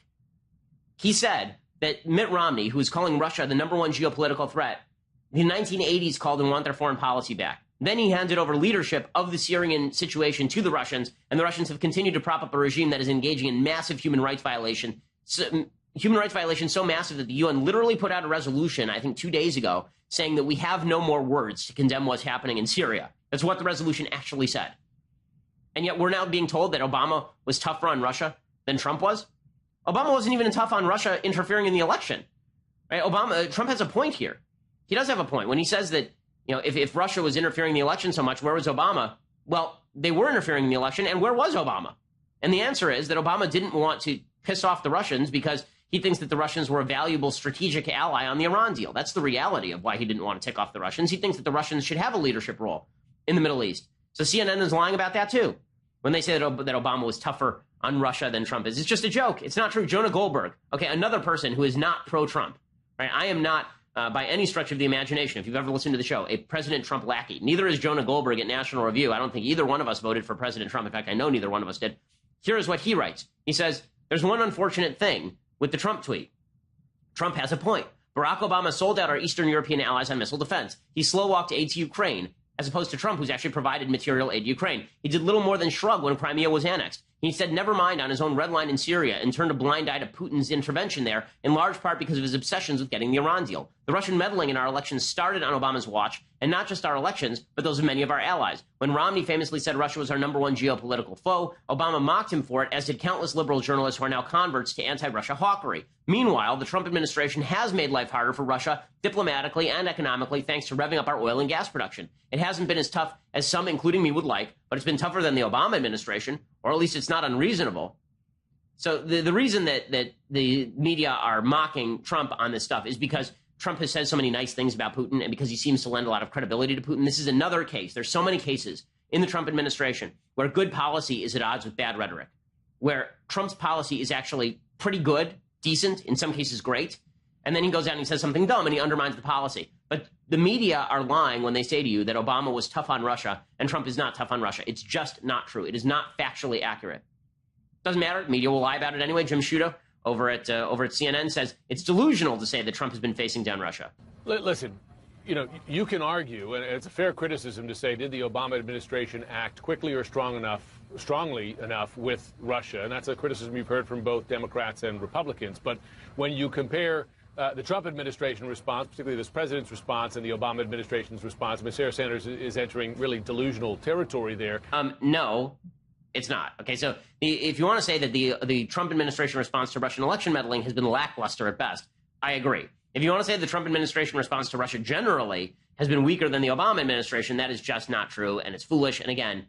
He said that Mitt Romney, who is calling Russia the #1 geopolitical threat, the 1980s called and want their foreign policy back. Then he handed over leadership of the Syrian situation to the Russians, and the Russians have continued to prop up a regime that is engaging in massive human rights violation. Human rights violations so massive that the UN literally put out a resolution, I think 2 days ago, saying that we have no more words to condemn what's happening in Syria. That's what the resolution actually said. And yet we're now being told that Obama was tougher on Russia than Trump was. Obama wasn't even tough on Russia interfering in the election. Right? Trump has a point here. He does have a point when he says that, you know, if Russia was interfering in the election so much, where was Obama? Well, they were interfering in the election, and where was Obama? And the answer is that Obama didn't want to piss off the Russians because he thinks that the Russians were a valuable strategic ally on the Iran deal. That's the reality of why he didn't want to tick off the Russians. He thinks that the Russians should have a leadership role in the Middle East. So CNN is lying about that, too, when they say that Obama was tougher on Russia than Trump is. It's just a joke. It's not true. Jonah Goldberg, okay, another person who is not pro-Trump. Right? I am not, by any stretch of the imagination, if you've ever listened to the show, a President Trump lackey. Neither is Jonah Goldberg at National Review. I don't think either one of us voted for President Trump. In fact, I know neither one of us did. Here is what he writes. He says, there's one unfortunate thing with the Trump tweet. Trump has a point. Barack Obama sold out our Eastern European allies on missile defense. He slow-walked aid to Ukraine, as opposed to Trump, who's actually provided material aid to Ukraine. He did little more than shrug when Crimea was annexed. He said never mind on his own red line in Syria and turned a blind eye to Putin's intervention there, in large part because of his obsessions with getting the Iran deal. The Russian meddling in our elections started on Obama's watch, and not just our elections, but those of many of our allies. When Romney famously said Russia was our #1 geopolitical foe, Obama mocked him for it, as did countless liberal journalists who are now converts to anti-Russia hawkery. Meanwhile, the Trump administration has made life harder for Russia diplomatically and economically thanks to revving up our oil and gas production. It hasn't been as tough as some, including me, would like, but it's been tougher than the Obama administration, or at least it's not unreasonable. So the reason that the media are mocking Trump on this stuff is because Trump has said so many nice things about Putin and because he seems to lend a lot of credibility to Putin. This is another case. There's so many cases in the Trump administration where good policy is at odds with bad rhetoric, where Trump's policy is actually pretty good, decent, in some cases great, and then he goes out and he says something dumb and he undermines the policy. But the media are lying when they say to you that Obama was tough on Russia and Trump is not tough on Russia. It's just not true. It is not factually accurate. Doesn't matter. The media will lie about it anyway. Jim Sciutto over at CNN says it's delusional to say that Trump has been facing down Russia.
Listen, you know, you can argue, and it's a fair criticism to say, did the Obama administration act quickly or strongly enough with Russia? And that's a criticism you've heard from both Democrats and Republicans. But when you compare the Trump administration response, particularly this president's response, and the Obama administration's response, Ms. Sarah Sanders is entering really delusional territory there.
No, it's not. Okay, so if you want to say that the Trump administration response to Russian election meddling has been lackluster at best, I agree. If you want to say the Trump administration response to Russia generally has been weaker than the Obama administration, that is just not true, and it's foolish. And again,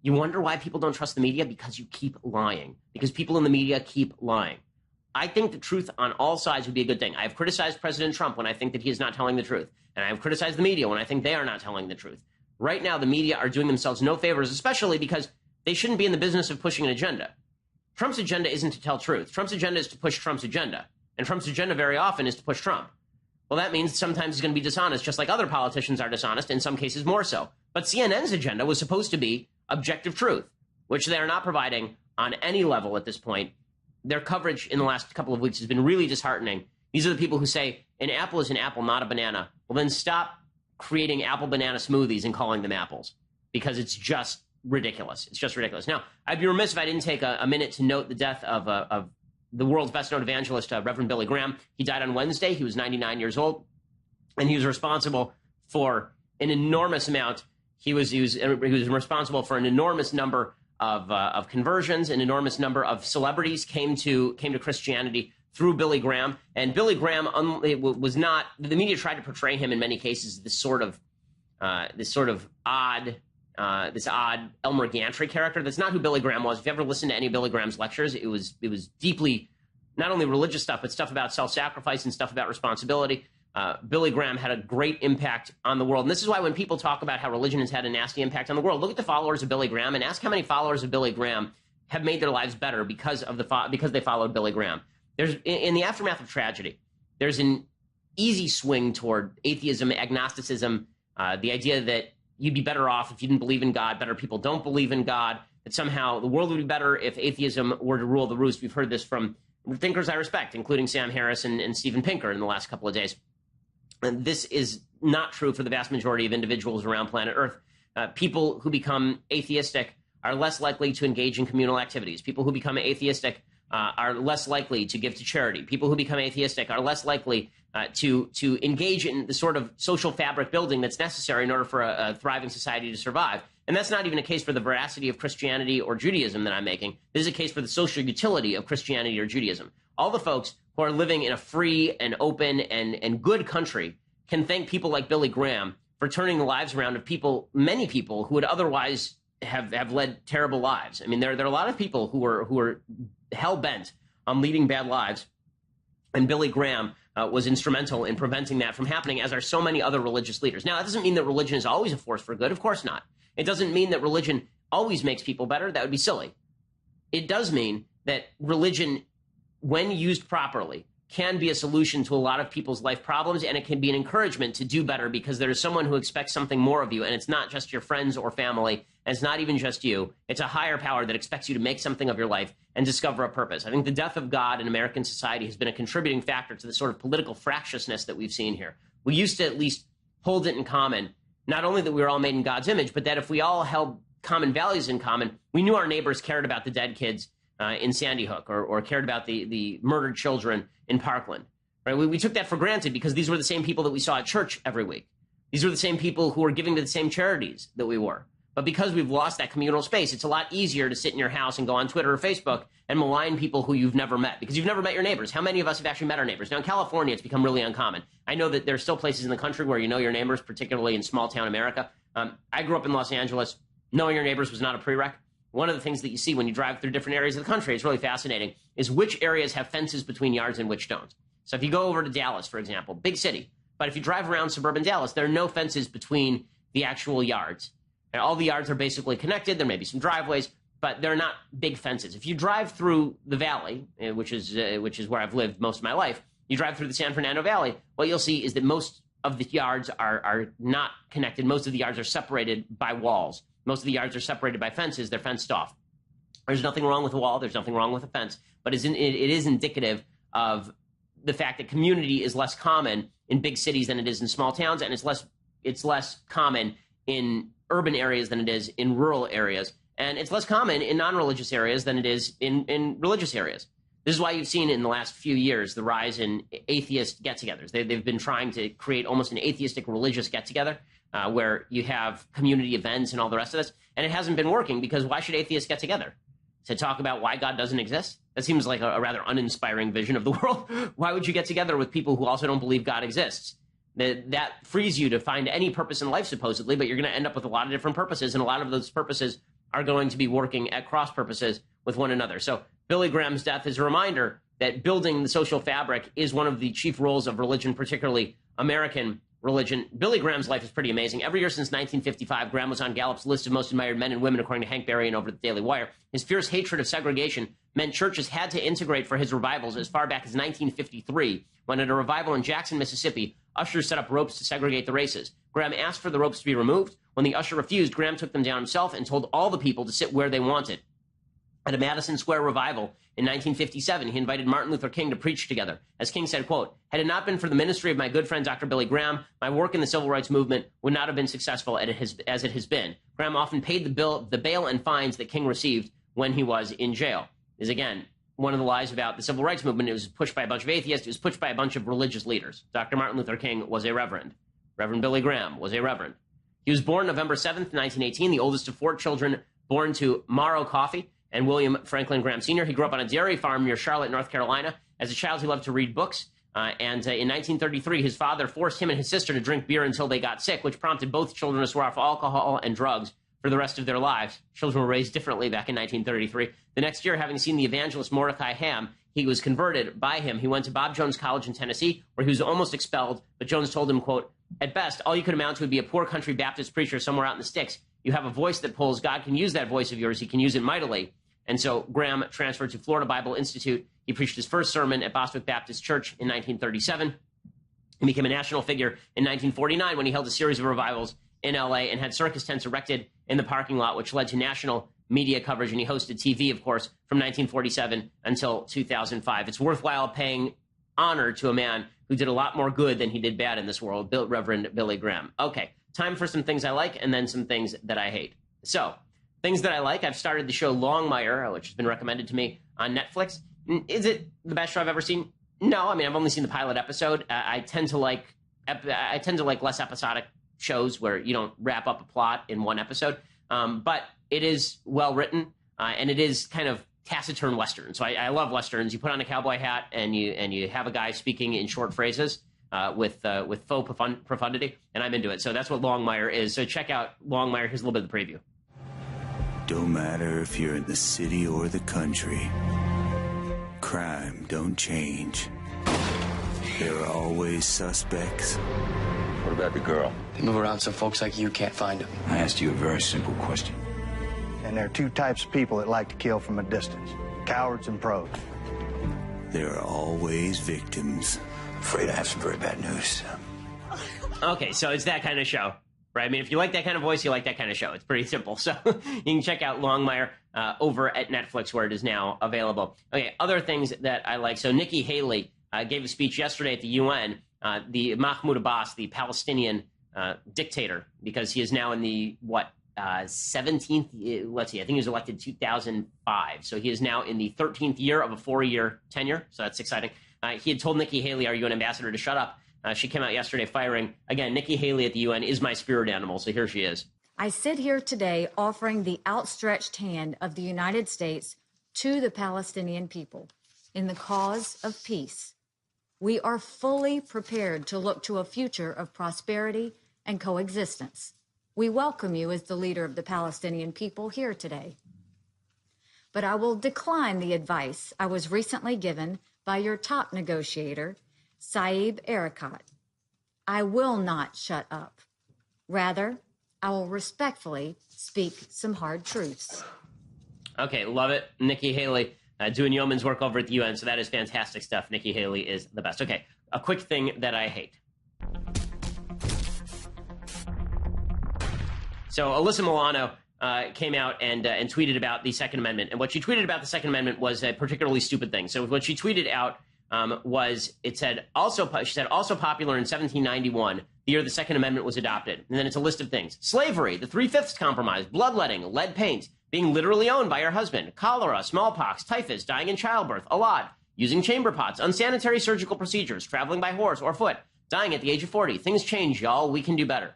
you wonder why people don't trust the media? Because you keep lying. Because people in the media keep lying. I think the truth on all sides would be a good thing. I have criticized President Trump when I think that he is not telling the truth. And I have criticized the media when I think they are not telling the truth. Right now, the media are doing themselves no favors, especially because they shouldn't be in the business of pushing an agenda. Trump's agenda isn't to tell truth. Trump's agenda is to push Trump's agenda. And Trump's agenda very often is to push Trump. Well, that means sometimes he's going to be dishonest, just like other politicians are dishonest, in some cases more so. But CNN's agenda was supposed to be objective truth, which they are not providing on any level at this point. Their coverage in the last couple of weeks has been really disheartening. These are the people who say an apple is an apple, not a banana. Well, then stop creating apple banana smoothies and calling them apples, because it's just ridiculous. It's just ridiculous. Now, I'd be remiss if I didn't take a minute to note the death of the world's best-known evangelist, Reverend Billy Graham. He died on Wednesday. He was 99 years old, and he was responsible for an enormous amount. He was responsible for an enormous number of conversions. An enormous number of celebrities came to Christianity through Billy Graham. And Billy Graham was not. The media tried to portray him in many cases this sort of odd Elmer Gantry character. That's not who Billy Graham was. If you ever listened to any of Billy Graham's lectures, it was deeply not only religious stuff, but stuff about self-sacrifice and stuff about responsibility. Billy Graham had a great impact on the world. And this is why when people talk about how religion has had a nasty impact on the world, look at the followers of Billy Graham and ask how many followers of Billy Graham have made their lives better because they followed Billy Graham. There's in the aftermath of tragedy, there's an easy swing toward atheism, agnosticism, the idea that you'd be better off if you didn't believe in God. Better people don't believe in God. That somehow the world would be better if atheism were to rule the roost. We've heard this from thinkers I respect, including Sam Harris and Steven Pinker in the last couple of days. And this is not true for the vast majority of individuals around planet Earth. People who become atheistic are less likely to engage in communal activities. People who become atheistic are less likely to give to charity. People who become atheistic are less likely to engage in the sort of social fabric building that's necessary in order for a thriving society to survive. And that's not even a case for the veracity of Christianity or Judaism that I'm making. This is a case for the social utility of Christianity or Judaism. All the folks who are living in a free and open and good country can thank people like Billy Graham for turning the lives around of many people who would otherwise have led terrible lives. I mean, there are a lot of people who are hell-bent on leading bad lives, and Billy Graham was instrumental in preventing that from happening, as are so many other religious leaders. Now, that doesn't mean that religion is always a force for good. Of course not. It doesn't mean that religion always makes people better. That would be silly. It does mean that religion, when used properly, can be a solution to a lot of people's life problems, and it can be an encouragement to do better because there's someone who expects something more of you, and it's not just your friends or family, and it's not even just you. It's a higher power that expects you to make something of your life and discover a purpose. I think the death of God in American society has been a contributing factor to the sort of political fractiousness that we've seen here. We used to at least hold it in common, not only that we were all made in God's image, but that if we all held common values in common, we knew our neighbors cared about the dead kids in Sandy Hook or cared about the murdered children in Parkland. Right? We took that for granted because these were the same people that we saw at church every week. These were the same people who were giving to the same charities that we were. But because we've lost that communal space, it's a lot easier to sit in your house and go on Twitter or Facebook and malign people who you've never met because you've never met your neighbors. How many of us have actually met our neighbors? Now, in California, it's become really uncommon. I know that there are still places in the country where you know your neighbors, particularly in small-town America. I grew up in Los Angeles. Knowing your neighbors was not a prereq. One of the things that you see when you drive through different areas of the country, it's really fascinating, is which areas have fences between yards and which don't. So if you go over to Dallas, for example, big city, but if you drive around suburban Dallas, there are no fences between the actual yards. And all the yards are basically connected. There may be some driveways, but they're not big fences. If you drive through the valley, which is where I've lived most of my life, you drive through the San Fernando Valley, what you'll see is that most of the yards are not connected. Most of the yards are separated by walls. Most of the yards are separated by fences. They're fenced off. There's nothing wrong with a wall. There's nothing wrong with a fence. But it is indicative of the fact that community is less common in big cities than it is in small towns, and it's less common in urban areas than it is in rural areas. And it's less common in non-religious areas than it is in religious areas. This is why you've seen in the last few years the rise in atheist get-togethers. They've been trying to create almost an atheistic religious get-together where you have community events and all the rest of this. And it hasn't been working because why should atheists get together? To talk about why God doesn't exist? That seems like a rather uninspiring vision of the world. Why would you get together with people who also don't believe God exists? That frees you to find any purpose in life, supposedly, but you're going to end up with a lot of different purposes, and a lot of those purposes are going to be working at cross purposes with one another. So Billy Graham's death is a reminder that building the social fabric is one of the chief roles of religion, particularly American religion. Billy Graham's life is pretty amazing. Every year since 1955, Graham was on Gallup's list of most admired men and women, according to Hank Berrien over the Daily Wire. His fierce hatred of segregation meant churches had to integrate for his revivals as far back as 1953, when at a revival in Jackson, Mississippi, ushers set up ropes to segregate the races. Graham asked for the ropes to be removed. When the usher refused, Graham took them down himself and told all the people to sit where they wanted. At a Madison Square revival in 1957, he invited Martin Luther King to preach together. As King said, quote, "Had it not been for the ministry of my good friend Dr. Billy Graham, my work in the civil rights movement would not have been successful as it has been." Graham often paid the bail and fines that King received when he was in jail. Is again one of the lies about the civil rights movement. It was pushed by a bunch of atheists. It was pushed by a bunch of religious leaders. Dr. Martin Luther King was a reverend. Reverend Billy Graham was a reverend. He was born November 7th, 1918, the oldest of 4 children born to Morrow Coffey and William Franklin Graham Sr. He grew up on a dairy farm near Charlotte, North Carolina. As a child, he loved to read books. In 1933, his father forced him and his sister to drink beer until they got sick, which prompted both children to swear off alcohol and drugs for the rest of their lives. Children were raised differently back in 1933. The next year, having seen the evangelist Mordecai Ham, he was converted by him. He went to Bob Jones College in Tennessee, where he was almost expelled, but Jones told him, quote, "At best, all you could amount to would be a poor country Baptist preacher somewhere out in the sticks. You have a voice that pulls. God can use that voice of yours. He can use it mightily." And so Graham transferred to Florida Bible Institute. He preached his first sermon at Bostwick Baptist Church in 1937. He became a national figure in 1949 when he held a series of revivals in L.A. and had circus tents erected in the parking lot, which led to national media coverage. And he hosted TV, of course, from 1947 until 2005. It's worthwhile paying honor to a man who did a lot more good than he did bad in this world, Reverend Billy Graham. Okay, time for some things I like and then some things that I hate. So, things that I like, I've started the show Longmire, which has been recommended to me on Netflix. Is it the best show I've ever seen? No, I mean, I've only seen the pilot episode. I tend to like less episodic shows where you don't wrap up a plot in one episode. But it is well written, and it is kind of taciturn Western. So I love Westerns. You put on a cowboy hat and you have a guy speaking in short phrases with faux profundity, and I'm into it. So that's what Longmire is. So check out Longmire. Here's a little bit of the preview.
Don't matter if you're in the city or the country, crime don't change. There are always suspects.
What about the girl?
They move around so folks like you can't find them.
I asked you a very simple question.
And there are 2 types of people that like to kill from a distance: cowards and pros.
There are always victims.
Afraid I have some very bad news.
Okay, so it's that kind of show, right? I mean, if you like that kind of voice, you like that kind of show. It's pretty simple. So you can check out Longmire over at Netflix, where it is now available. Okay, other things that I like. So Nikki Haley gave a speech yesterday at the UN. The Mahmoud Abbas, the Palestinian dictator, because he is now in the, 17th, let's see, I think he was elected in 2005. So he is now in the 13th year of a 4-year tenure. So that's exciting. He had told Nikki Haley, our UN ambassador, to shut up. She came out yesterday firing. Again, Nikki Haley at the UN is my spirit animal. So here she is.
I sit here today offering the outstretched hand of the United States to the Palestinian people in the cause of peace. We are fully prepared to look to a future of prosperity and coexistence. We welcome you as the leader of the Palestinian people here today. But I will decline the advice I was recently given by your top negotiator, Saeb Erekat. I will not shut up. Rather, I will respectfully speak some hard truths.
Okay, love it. Nikki Haley doing yeoman's work over at the UN, so that is fantastic stuff. Nikki Haley is the best. Okay, a quick thing that I hate. So Alyssa Milano came out and tweeted about the Second Amendment. And what she tweeted about the Second Amendment was a particularly stupid thing. So what she tweeted out was, it said, also popular in 1791, the year the Second Amendment was adopted. And then it's a list of things. Slavery, the 3/5 compromise, bloodletting, lead paint, being literally owned by your husband, cholera, smallpox, typhus, dying in childbirth, a lot, using chamber pots, unsanitary surgical procedures, traveling by horse or foot, dying at the age of 40. Things change, y'all. We can do better.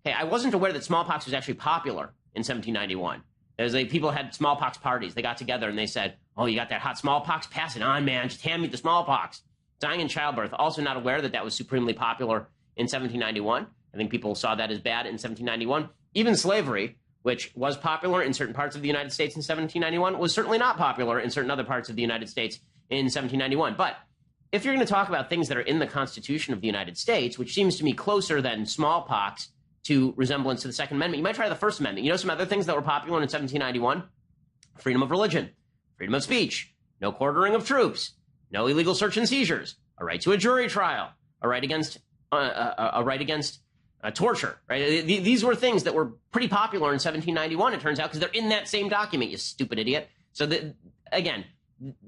Hey, I wasn't aware that smallpox was actually popular in 1791. There's people had smallpox parties. They got together and they said, oh, you got that hot smallpox? Pass it on, man. Just hand me the smallpox. Dying in childbirth. Also not aware that that was supremely popular in 1791. I think people saw that as bad in 1791. Even slavery, which was popular in certain parts of the United States in 1791, was certainly not popular in certain other parts of the United States in 1791. But if you're going to talk about things that are in the Constitution of the United States, which seems to me closer than smallpox to resemblance to the Second Amendment, you might try the First Amendment. You know some other things that were popular in 1791? Freedom of religion, freedom of speech, no quartering of troops, no illegal search and seizures, a right to a jury trial, a right against torture. Right? These were things that were pretty popular in 1791. It turns out, because they're in that same document. You stupid idiot. So again,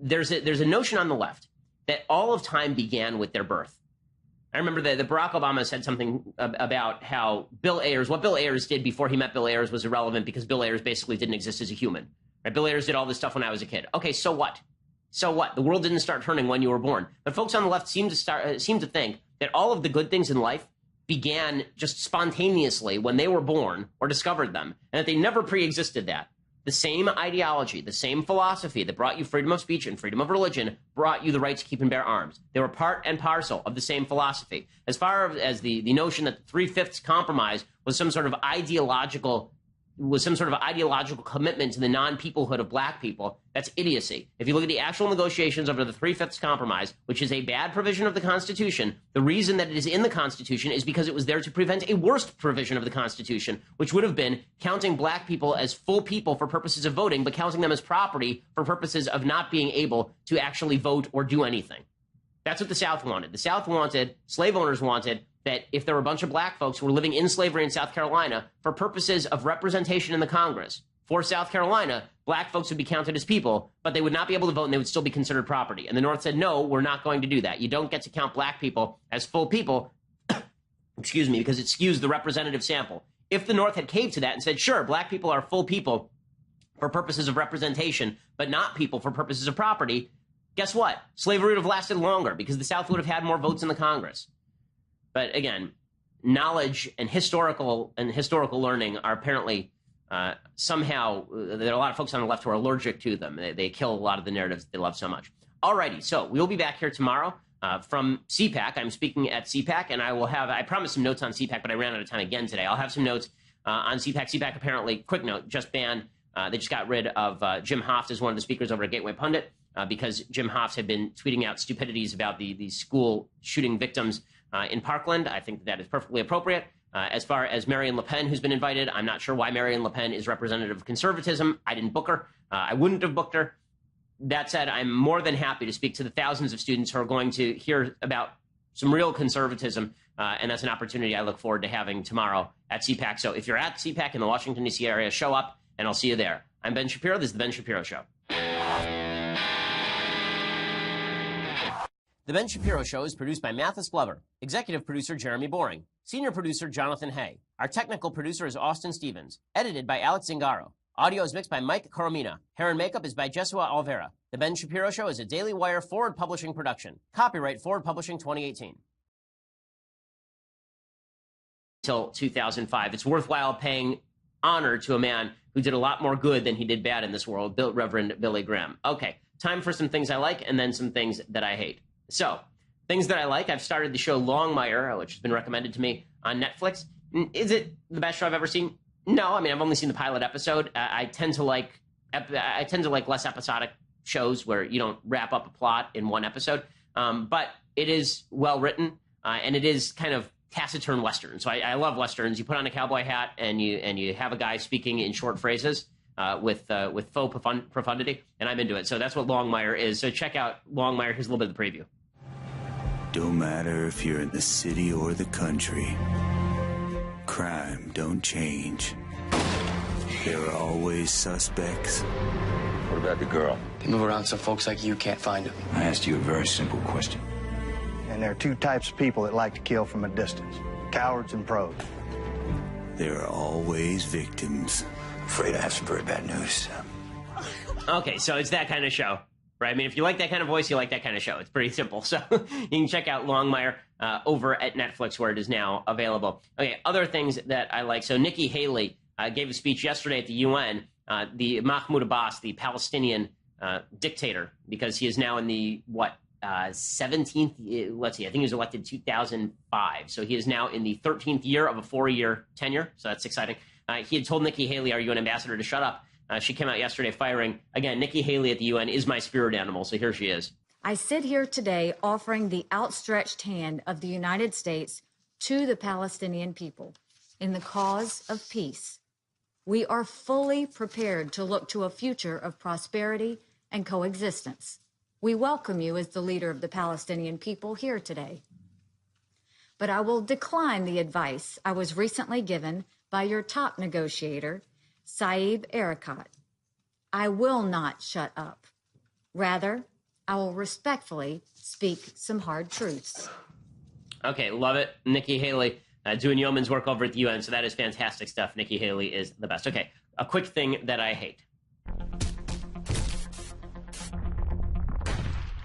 there's a notion on the left that all of time began with their birth. I remember that Barack Obama said something about how what Bill Ayers did before he met Bill Ayers was irrelevant because Bill Ayers basically didn't exist as a human. Right? Bill Ayers did all this stuff when I was a kid. Okay, so what? So what? The world didn't start turning when you were born. But folks on the left seem to think that all of the good things in life began just spontaneously when they were born or discovered them, and that they never pre-existed that. The same ideology, the same philosophy that brought you freedom of speech and freedom of religion brought you the right to keep and bear arms. They were part and parcel of the same philosophy. As far as the notion that the 3/5 compromise was some sort of ideological commitment to the non-peoplehood of black people, that's idiocy. If you look at the actual negotiations over the 3/5 compromise, which is a bad provision of the Constitution, the reason that it is in the Constitution is because it was there to prevent a worst provision of the Constitution, which would have been counting black people as full people for purposes of voting, but counting them as property for purposes of not being able to actually vote or do anything. That's what the South wanted. The South wanted, slave owners wanted, that if there were a bunch of black folks who were living in slavery in South Carolina, for purposes of representation in the Congress, for South Carolina, black folks would be counted as people, but they would not be able to vote and they would still be considered property. And the North said, no, we're not going to do that. You don't get to count black people as full people, excuse me, because it skews the representative sample. If the North had caved to that and said, sure, black people are full people for purposes of representation, but not people for purposes of property, guess what? Slavery would have lasted longer because the South would have had more votes in the Congress. But again, knowledge and historical learning are apparently somehow, there are a lot of folks on the left who are allergic to them. They kill a lot of the narratives they love so much. Alrighty, so we'll be back here tomorrow from CPAC. I'm speaking at CPAC, and I promised some notes on CPAC, but I ran out of time again today. I'll have some notes on CPAC. CPAC apparently, quick note, just banned, they just got rid of Jim Hoft as one of the speakers over at Gateway Pundit because Jim Hoft had been tweeting out stupidities about the school shooting victims in Parkland. I think that is perfectly appropriate. As far as Marine Le Pen, who's been invited, I'm not sure why Marine Le Pen is representative of conservatism. I didn't book her. I wouldn't have booked her. That said, I'm more than happy to speak to the thousands of students who are going to hear about some real conservatism, and that's an opportunity I look forward to having tomorrow at CPAC. So if you're at CPAC in the Washington, D.C. area, show up, and I'll see you there. I'm Ben Shapiro. This is The Ben Shapiro Show. The Ben Shapiro Show is produced by Mathis Glover, executive producer Jeremy Boring, senior producer Jonathan Hay. Our technical producer is Austin Stevens, edited by Alex Zingaro. Audio is mixed by Mike Coromina. Hair and makeup is by Jesua Alvera. The Ben Shapiro Show is a Daily Wire Forward Publishing production. Copyright Forward Publishing 2018. Until 2005. It's worthwhile paying honor to a man who did a lot more good than he did bad in this world, Reverend Billy Graham. Okay, time for some things I like and then some things that I hate. So, things that I like, I've started the show Longmire, which has been recommended to me on Netflix. Is it the best show I've ever seen? No, I mean, I've only seen the pilot episode. I tend to like less episodic shows where you don't wrap up a plot in one episode. But it is well written, and it is kind of taciturn Western. So I love Westerns. You put on a cowboy hat and you have a guy speaking in short phrases. With faux profundity, and I'm into it. So that's what Longmire is. So check out Longmire. Here's a little bit of the preview.
Don't matter if you're in the city or the country, crime don't change. There are always suspects.
What about the girl?
They move around so folks like you can't find them.
I asked you a very simple question.
And there are two types of people that like to kill from a distance: cowards and pros.
There are always victims.
Afraid I have some very bad news.
Okay, so it's that kind of show, right? I mean, if you like that kind of voice, you like that kind of show. It's pretty simple. So you can check out Longmire over at Netflix, where it is now available. Okay, other things that I like. So Nikki Haley gave a speech yesterday at the UN. The Mahmoud Abbas, the Palestinian dictator, because he is now in the, 17th, let's see, I think he was elected 2005. So he is now in the 13th year of a 4-year tenure. So that's exciting. He had told Nikki Haley, our UN ambassador, to shut up. She came out yesterday firing. Again, Nikki Haley at the UN is my spirit animal, so here she is.
I sit here today offering the outstretched hand of the United States to the Palestinian people in the cause of peace. We are fully prepared to look to a future of prosperity and coexistence. We welcome you as the leader of the Palestinian people here today. But I will decline the advice I was recently given by your top negotiator, Saeb Erekat. I will not shut up. Rather, I will respectfully speak some hard truths.
Okay, love it. Nikki Haley doing yeoman's work over at the UN, so that is fantastic stuff. Nikki Haley is the best. Okay, a quick thing that I hate.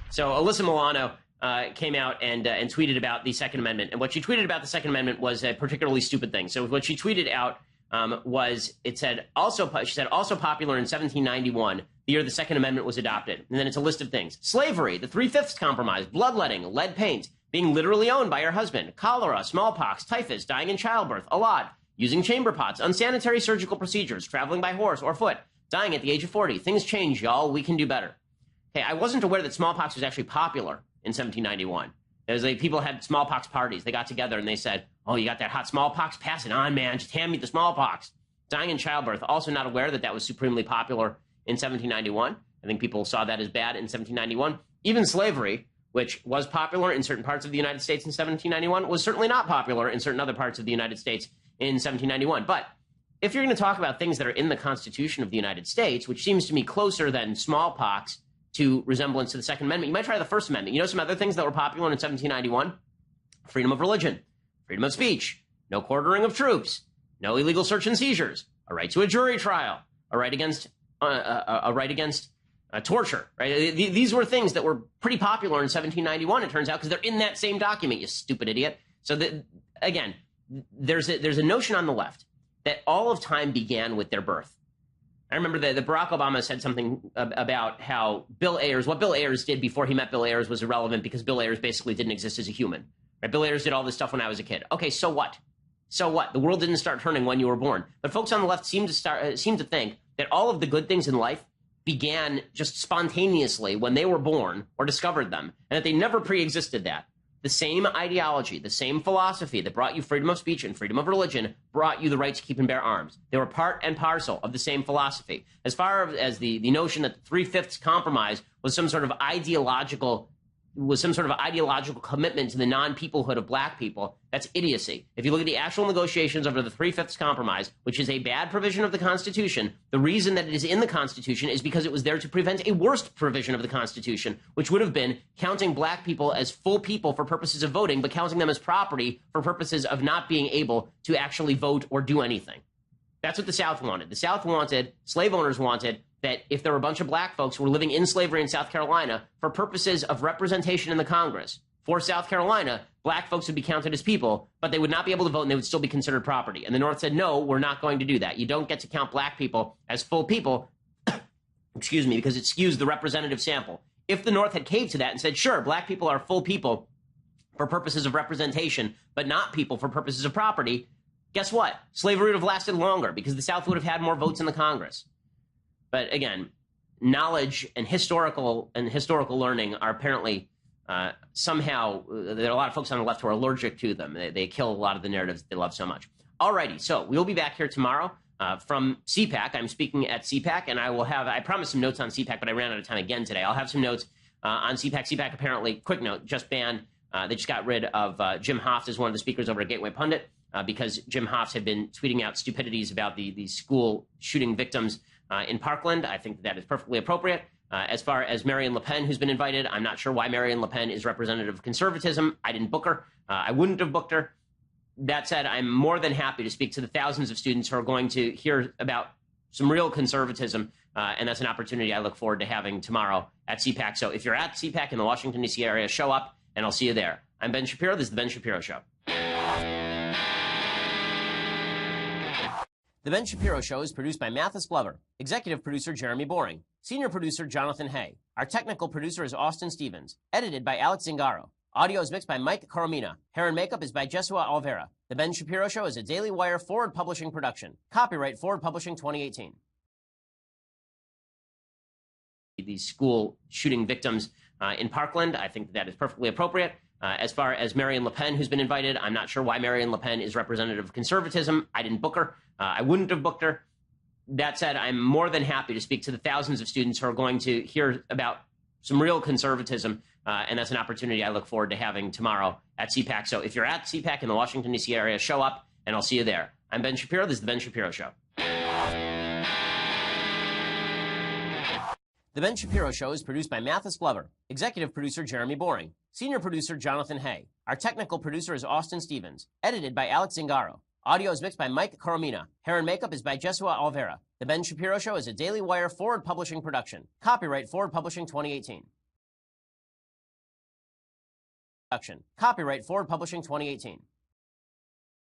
So Alyssa Milano came out and tweeted about the Second Amendment. And what she tweeted about the Second Amendment was a particularly stupid thing. So what she tweeted out was, she said, also popular in 1791, the year the Second Amendment was adopted. And then it's a list of things. Slavery, the 3/5 compromise, bloodletting, lead paint, being literally owned by your husband, cholera, smallpox, typhus, dying in childbirth, a lot, using chamber pots, unsanitary surgical procedures, traveling by horse or foot, dying at the age of 40. Things change, y'all. We can do better. Hey, I wasn't aware that smallpox was actually popular in 1791. It was like people had smallpox parties. They got together and they said, oh, you got that hot smallpox? Pass it on, man. Just hand me the smallpox. Dying in childbirth. Also not aware that that was supremely popular in 1791. I think people saw that as bad in 1791. Even slavery, which was popular in certain parts of the United States in 1791, was certainly not popular in certain other parts of the United States in 1791. But if you're going to talk about things that are in the Constitution of the United States, which seems to me closer than smallpox to resemblance to the Second Amendment, you might try the First Amendment. You know some other things that were popular in 1791? Freedom of religion, freedom of speech, no quartering of troops, no illegal search and seizures, a right to a jury trial, a right against torture. Right? These were things that were pretty popular in 1791. It turns out, because they're in that same document. You stupid idiot. So again, there's a notion on the left that all of time began with their birth. I remember that Barack Obama said something about how what Bill Ayers did before he met Bill Ayers was irrelevant because Bill Ayers basically didn't exist as a human. Right? Bill Ayers did all this stuff when I was a kid. Okay, so what? So what? The world didn't start turning when you were born. But folks on the left seem to think that all of the good things in life began just spontaneously when they were born or discovered them, and that they never pre-existed that. The same ideology, the same philosophy that brought you freedom of speech and freedom of religion brought you the right to keep and bear arms. They were part and parcel of the same philosophy. As far as the notion that the 3/5 compromise was some sort of ideological commitment to the non-peoplehood of black people, that's idiocy. If you look at the actual negotiations over the 3/5 compromise, which is a bad provision of the Constitution, the reason that it is in the Constitution is because it was there to prevent a worse provision of the Constitution, which would have been counting black people as full people for purposes of voting, but counting them as property for purposes of not being able to actually vote or do anything. That's what the South wanted. The South wanted, slave owners wanted, that if there were a bunch of black folks who were living in slavery in South Carolina, for purposes of representation in the Congress, for South Carolina, black folks would be counted as people, but they would not be able to vote and they would still be considered property. And the North said, no, we're not going to do that. You don't get to count black people as full people, excuse me, because it skews the representative sample. If the North had caved to that and said, sure, black people are full people for purposes of representation, but not people for purposes of property, guess what? Slavery would have lasted longer because the South would have had more votes in the Congress. But again, knowledge and historical learning are apparently somehow, there are a lot of folks on the left who are allergic to them. They kill a lot of the narratives they love so much. Alrighty, so we'll be back here tomorrow from CPAC. I'm speaking at CPAC, and I promised some notes on CPAC, but I ran out of time again today. I'll have some notes on CPAC. CPAC apparently, quick note, just banned, they just got rid of Jim Hofft as one of the speakers over at Gateway Pundit because Jim Hofft had been tweeting out stupidities about the school shooting victims in Parkland. I think that is perfectly appropriate. As far as Marine Le Pen, who's been invited, I'm not sure why Marine Le Pen is representative of conservatism. I didn't book her. I wouldn't have booked her. That said, I'm more than happy to speak to the thousands of students who are going to hear about some real conservatism, and that's an opportunity I look forward to having tomorrow at CPAC. So if you're at CPAC in the Washington, D.C. area, show up, and I'll see you there. I'm Ben Shapiro. This is The Ben Shapiro Show. The Ben Shapiro Show is produced by Mathis Glover, executive producer Jeremy Boring, senior producer Jonathan Hay. Our technical producer is Austin Stevens, edited by Alex Zingaro. Audio is mixed by Mike Coromina. Hair and makeup is by Jesua Alvera. The Ben Shapiro Show is a Daily Wire Forward Publishing production. Copyright Forward Publishing 2018. These school shooting victims in Parkland. I think that is perfectly appropriate. As far as Marine Le Pen, who's been invited, I'm not sure why Marine Le Pen is representative of conservatism. I didn't book her. I wouldn't have booked her. That said, I'm more than happy to speak to the thousands of students who are going to hear about some real conservatism, and that's an opportunity I look forward to having tomorrow at CPAC. So if you're at CPAC in the Washington, D.C. area, show up, and I'll see you there. I'm Ben Shapiro. This is The Ben Shapiro Show. The Ben Shapiro Show is produced by Mathis Glover, executive producer Jeremy Boring, senior producer Jonathan Hay. Our technical producer is Austin Stevens, edited by Alex Zingaro. Audio is mixed by Mike Coromina. Hair and makeup is by Jesua Alvera. The Ben Shapiro Show is a Daily Wire Forward Publishing production. Copyright Forward Publishing 2018. Copyright Forward Publishing 2018.